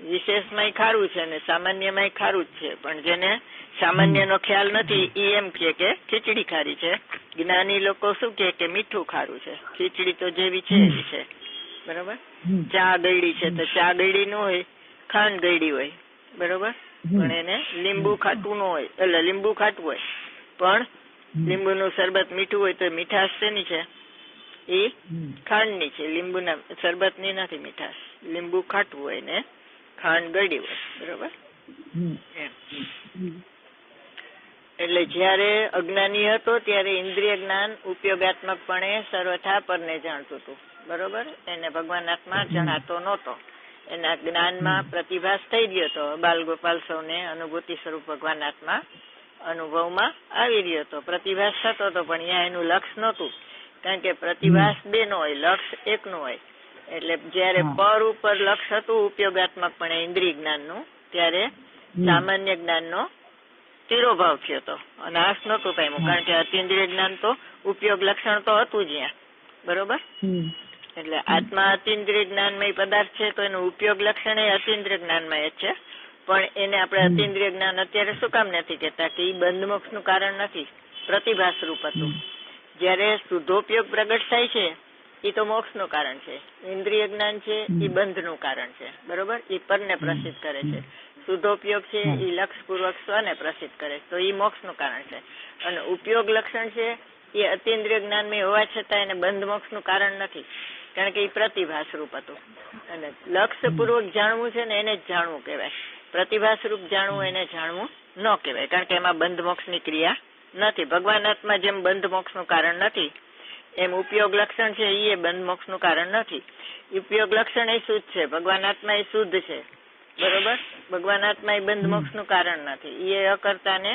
વિશેષમાં ખારું છે અને સામાન્યમાં ખારું જ છે, પણ જેને સામાન્યનો ખ્યાલ નથી એ એમ કે ખીચડી ખારી છે. જ્ઞાની લોકો શું કે મીઠું ખારું છે. ખીચડી તો જેવી છે એવી છે, બરોબર. ચા ગળી છે તો ચા ગળી નું હોય, ખાંડ ગળી હોય, બરોબર. પણ એને લીંબુ ખાટું ન હોય, એટલે લીંબુ ખાટું હોય પણ લીંબુનું શરબત મીઠું હોય તો મીઠાશ શેની છે? એ ખાંડની છે. લીંબુના શરબતની નથી મીઠાશ. લીંબુ ખાટું હોય ને ખાંડ ગળી હોય, બરોબર. એટલે જયારે અજ્ઞાની હતો ત્યારે ઇન્દ્રિય જ્ઞાન ઉપયોગાત્મકપણે સર્વથા પરને જાણતું હતું, બરોબર. એને ભગવાન આત્મા જણાતો નહોતો. એના જ્ઞાનમાં પ્રતિભાસ થઈ ગયો હતો. બાલ ગોપાલ સૌને અનુભૂતિ સ્વરૂપ ભગવાન આત્મા અનુભવમાં આવી રહ્યો હતો. પ્રતિભાસ થતો હતો પણ અહીંયા એનું લક્ષ નહોતું, કારણ કે પ્રતિભાસ બે નો હોય, લક્ષ એક નું હોય. એટલે જયારે પર ઉપર લક્ષ હતું ઉપયોગાત્મકપણે ઇન્દ્રિય જ્ઞાનનું, ત્યારે સામાન્ય જ્ઞાનનો તિરોભાવ થયો હતો, નાશ નહોતું પામ્યું. કારણ કે અતિન્દ્રિય જ્ઞાન તો ઉપયોગ લક્ષણ તો હતું જ અહીંયા, બરોબર. એટલે આત્મા અતિન્દ્રિય જ્ઞાનમય પદાર્થ છે તો એનું ઉપયોગ લક્ષણ એ અતિન્દ્રિય જ્ઞાનમય જ છે. પણ એને આપણે અતિન્દ્રિય જ્ઞાન અત્યારે શું કામ નથી કહેતા કે એ બંધ મોક્ષ નું કારણ નથી, પ્રતિભાસ રૂપ હતું. જયારે શુદ્ધોપયોગ પ્રગટ થાય છે એ તો મોક્ષ નું કારણ છે. ઇન્દ્રિય જ્ઞાન છે એ બંધ નું કારણ છે, બરોબર. એ પરને પ્રસિદ્ધ કરે છે. શુદ્ધોપયોગ છે એ લક્ષપૂર્વક સ્વને પ્રસિદ્ધ કરે તો એ મોક્ષ નું કારણ છે. અને ઉપયોગ લક્ષણ છે એ અતિન્દ્રિય જ્ઞાનમય હોવા છતાં એને બંધ મોક્ષ નું કારણ નથી, કારણ કે એ પ્રતિભાસ રૂપ હતું. અને લક્ષ્યપૂર્વક જાણવું છે ને એને જ જાણવું કહેવાય. પ્રતિભાસ રૂપ જાણવું એને જાણવું ન કહેવાય, કારણ કે એમાં બંધ મોક્ષ ની ક્રિયા નથી. ભગવાન આત્મા જેમ બંધ મોક્ષ નું કારણ નથી એમ ઉપયોગ લક્ષણ છે એ બંધ મોક્ષ નું કારણ નથી. ઉપયોગ લક્ષણ એ શુદ્ધ છે, ભગવાન આત્મા એ શુદ્ધ છે, બરોબર. ભગવાન આત્મા એ બંધ મોક્ષ નું કારણ નથી. એ અકર્તા ને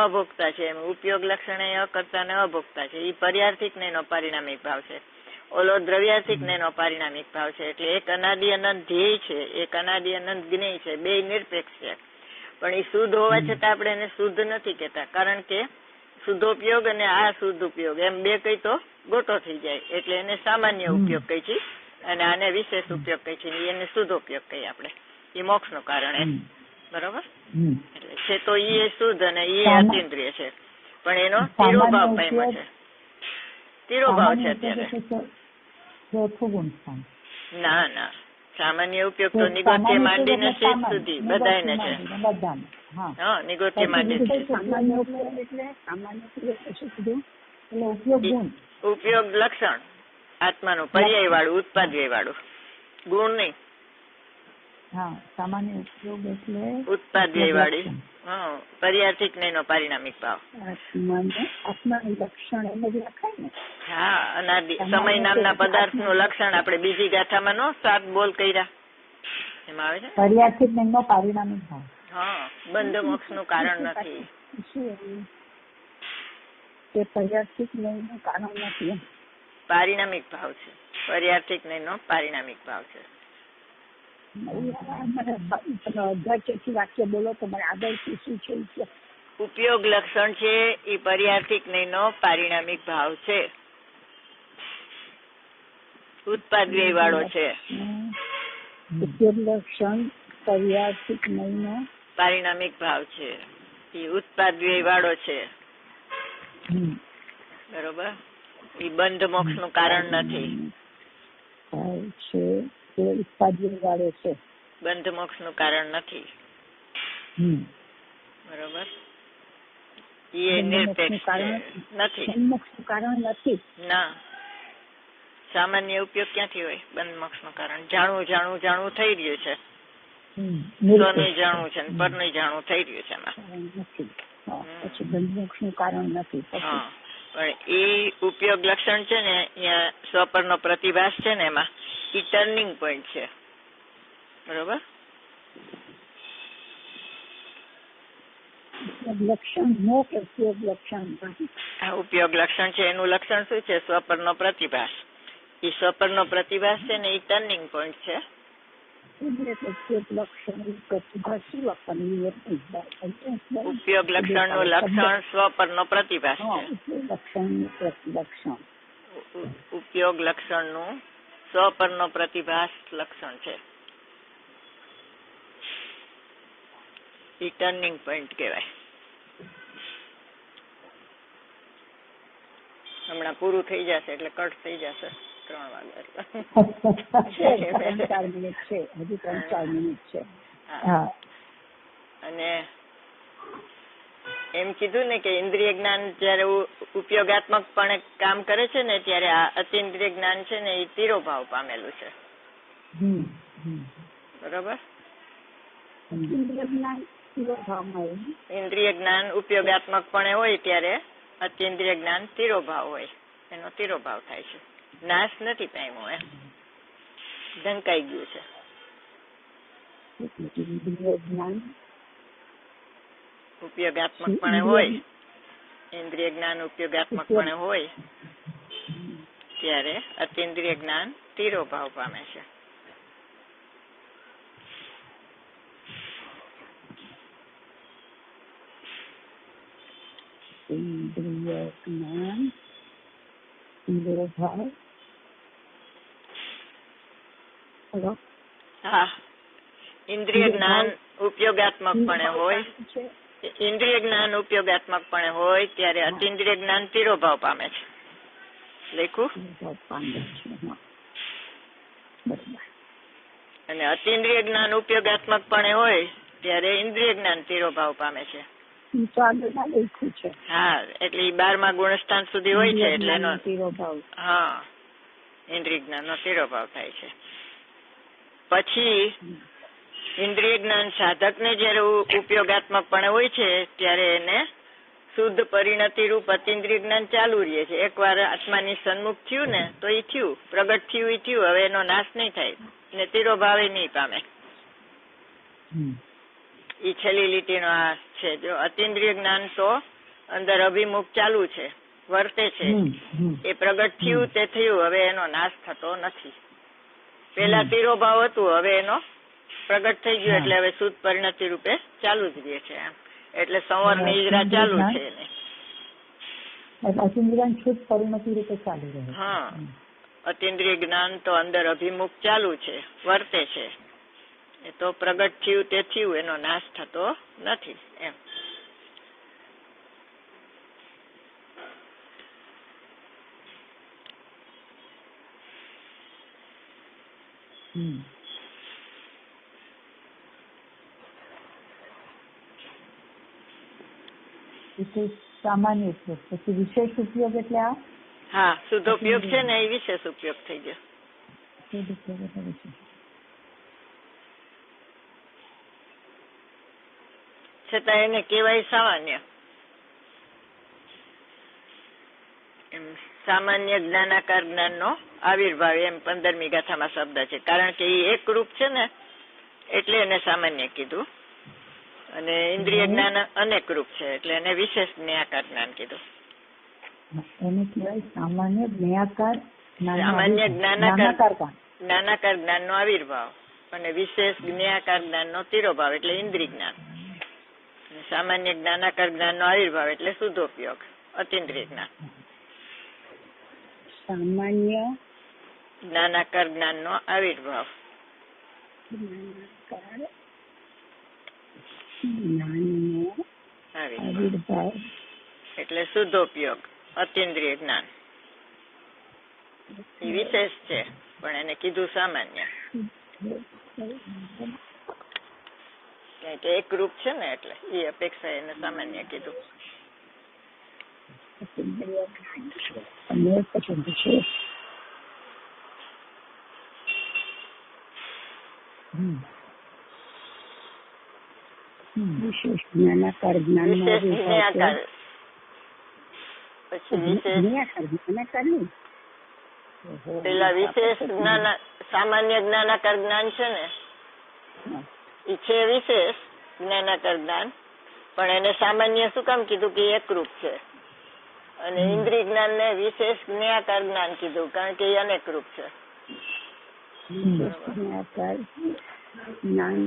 અભોક્તા છે. એમ ઉપયોગ લક્ષણ એ અકર્તા ને અભોક્તા છે. એ પર્યાર્થિક ને એનો પારિણામિક ભાવ છે, ઓલો દ્રવ્યાર્થિક ને એનો પારિણામિક ભાવ છે. એટલે એક અનાદિ અનંત ધ્યેય છે, એક અનાદિ અનંત જ્ઞેય છે, બે નિરપેક્ષ છે. પણ એ શુદ્ધ હોવા છતાં આપણે એને શુદ્ધ નથી કહેતા, કારણ કે શુદ્ધોપયોગ અને આ શુદ્ધ ઉપયોગ એમ બે કઈ તો ગોટો થઈ જાય. એટલે એને સામાન્ય ઉપયોગ કહી છે અને આને વિશેષ ઉપયોગ કહી છે, એને શુદ્ધોપયોગ કહીએ આપણે. એ મોક્ષ નું કારણ એ, બરોબર. એટલે છે તો એ શુદ્ધ અને એ અતિન્દ્રિય છે, પણ એનો તિરોભાવ પામ્યો છે. તિરોભાવ છે અત્યારે. ના ના, સામાન્ય ઉપયોગ તો નિગોત્ય માંડીને શેષ સુધી બધાને છે. હા, નિગોત્ય માંડી ઉપયોગ લક્ષણ આત્માનું પર્યાય વાળું, ઉત્પાદ્ય વાળું, ગુણ નહીં. સામાન્ય ઉપયોગ એટલે ઉત્પાદ્ય વાળી. પર્યાર્થિક ને એનો પારિણામિક ભાવ. આત્માનું લક્ષણ એમ જ લખાય ને. હા, અનાદિ સમય નામના પદાર્થ નું લક્ષણ આપણે બીજી ગાથામાં નો 7 બોલ કર્યા એમાં આવે છે. પર્યાર્થિક ને એનો પારિણામિક ભાવ. હા, બંધ મોક્ષ નું કારણ નથી. તે પર્યાર્થિક ને એનું કારણ નથી, પારિણામિક ભાવ છે. પર્યાર્થિક ને એનો પારિણામિક ભાવ છે. વાક્ય બોલો તો મને આગળ શું છે? ઉપયોગ લક્ષણ છે એ પર્યાર્થિક નયનો પારિણામિક ભાવ છે, ઉત્પાદ્ય વાળો છે. ઉપયોગ લક્ષણ પર્યાર્થિક નયનો પારિણામિક ભાવ છે, એ ઉત્પાદ્ય વાળો છે, બરોબર. એ બંધ મોક્ષ નું કારણ નથી. ઉત્પાદ્ય વાળો છે, બંધ મોક્ષ નું કારણ નથી, બરોબર. એ નિરપેક્ષ નથી, મોક્ષ નું કારણ નથી. ના, સામાન્ય ઉપયોગ ક્યાંથી હોય બંધ મોક્ષ નું કારણ? જાણવું જાણવું જાણવું થઈ રહ્યું છે, સ્વનું જાણવું છે, પરનું જાણવું થઈ રહ્યું છે એમાં. પછી બંધ મોક્ષ નું કારણ નથી. હા, પણ એ ઉપયોગ લક્ષણ છે ને અહીંયા સ્વપરનો પ્રતિભાસ છે ને એમાં એ ટર્નિંગ પોઈન્ટ છે, બરોબર. લક્ષણ નો કે ઉપયોગ લક્ષણ? આ ઉપયોગ લક્ષણ છે એનું લક્ષણ શું છે? સ્વપરનો પ્રતિભાસ. એ સ્વપરનો પ્રતિભાસ છે ને એ ટર્નિંગ પોઈન્ટ છે. ઉપયોગ લક્ષણ નું લક્ષણ સ્વપરનો પ્રતિભાસ છે. ઉપયોગ લક્ષણ નું સ્વપરનો પ્રતિભાસ લક્ષણ છે. એ ટર્નિંગ પોઈન્ટ કહેવાય. હમણાં પૂરું થઈ જશે એટલે કટ થઈ જશે 3 વાગે. 3-4 મિનિટ છે, હજી 3-4 મિનિટ છે. અને એમ કીધું ને કે ઇન્દ્રિય જ્ઞાન જયારે ઉપયોગાત્મકપણે કામ કરે છે ને ત્યારે આ અતિન્દ્રિય જ્ઞાન છે ને એ તિરોભાવ પામેલું છે. બરોબર. ઇન્દ્રિય જ્ઞાન ઉપયોગાત્મકપણે હોય ત્યારે અતિન્દ્રિય જ્ઞાન તિરોભાવ હોય, એનો તિરોભાવ થાય છે. નાશ નથી પામ્યો, એમ ઢંકાઈ ગયું છે. ઉપયોગાત્મકપણે હોય, ઇન્દ્રિય જ્ઞાન ઉપયોગાત્મકપણે હોય ત્યારે અતિન્દ્રિય જ્ઞાન તિરોભાવ પામે છે. ઇન્દ્રિય જ્ઞાન તિરોભાવ. હેલો. હા, ઇન્દ્રિય જ્ઞાન ઉપયોગાત્મકપણે હોય, ઇન્દ્રિય જ્ઞાન ઉપયોગાત્મકપણે હોય ત્યારે અતિન્દ્રિય જ્ઞાન તિરોભાવ પામે છે. લખ્યું. અને અતિન્દ્રિય જ્ઞાન ઉપયોગાત્મકપણે હોય ત્યારે ઇન્દ્રિય જ્ઞાન તિરોભાવ પામે છે. હા, એટલે 12મા ગુણસ્થાન સુધી હોય છે એટલે એનો તિરોભાવ. હા, ઇન્દ્રિય જ્ઞાન નો તિરોભાવ થાય છે. પછી ઇન્દ્રિય જ્ઞાન સાધક ને જયારે ઉપયોગાત્મકપણે હોય છે ત્યારે એને શુદ્ધ પરિણતિ રૂપ અતિન્દ્રિય જ્ઞાન ચાલુ રહે છે. એકવાર આત્માની સન્મુખ થયું ને તો એ થયું, પ્રગટ થયું એ થયું, હવે એનો નાશ નહીં થાય ને તિરોભાવે નહીં પામે. ઈ છેલ્લી લીટીનો આ છે. જો અતિન્દ્રિય જ્ઞાન તો અંદર અભિમુખ ચાલુ છે, વર્તે છે, એ પ્રગટ થયું તે થયું, હવે એનો નાશ થતો નથી. પેલા તિરોભાવ હતું, હવે એનો પ્રગટ થઈ ગયું એટલે હવે શુદ્ધ પરિણતિ રૂપે ચાલુ જ રહે છે. એમ એટલે સંવર ની ઈજરા ચાલુ છે એને. શુદ્ધ પરિણતિ રૂપે ચાલુ રહે. હા, અતિન્દ્રિય જ્ઞાન તો અંદર અભિમુખ ચાલુ છે, વર્તે છે. એ તો પ્રગટ થયું તે થયું, એનો નાશ થતો નથી. એમ સામાન્ય ઉપયોગ. પછી વિશેષ ઉપયોગ એટલે આ. હા, શુદ્ધ ઉપયોગ છે ને એ વિશેષ ઉપયોગ થઈ ગયો. શુદ્ધ ઉપયોગ એટલે વિશેષ. છતાં એને કહેવાય સામાન્ય. એમ સામાન્ય જ્ઞાનાકાર જ્ઞાન નો આવિર્ભાવ એમ 15મી ગાથામાં શબ્દ છે. કારણ કે એ એક રૂપ છે ને એટલે એને સામાન્ય કીધું. અને ઇન્દ્રિય જ્ઞાન અનેક રૂપ છે એટલે એને વિશેષ જ્ઞાનાકાર જ્ઞાન કીધું. એને કહેવાય સામાન્ય જ્ઞાનાકાર. સામાન્ય જ્ઞાનાકાર જ્ઞાન નો આવિર્ભાવ અને વિશેષ જ્ઞાનાકાર જ્ઞાન નો તિરોભાવ એટલે ઇન્દ્રિય જ્ઞાન. સામાન્ય જ્ઞાનાકાર જ્ઞાન નો આવિર્ભાવ એટલે શુદ્ધોપયોગ અતિન્દ્રિય જ્ઞાન. સામાન્ય જ્ઞાનાકાર જ્ઞાન નો આવિર્ભાવ એટલે શુદ્ધોપયોગ અતિન્દ્રિય જ્ઞાન. એ વિશેષ છે પણ એને કીધું સામાન્ય. એક રૂપ છે ને એટલે એ અપેક્ષા એને સામાન્ય કીધું. વિશેષ જ્ઞાનાકાર જ્ઞાન. પેલા વિશેષ જ્ઞાન સામાન્ય જ્ઞાનાકાર જ્ઞાન છે ને એ છે વિશેષ જ્ઞાનાકાર જ્ઞાન, પણ એને સામાન્ય શું કામ કીધું કે એકરૂપ છે. અને ઇન્દ્રિય જ્ઞાન ને વિશેષ જ્ઞાનાકાર જ્ઞાન કીધું કારણ કે એ અનેક રૂપ છે. જ્ઞાનાકાર જ્ઞાન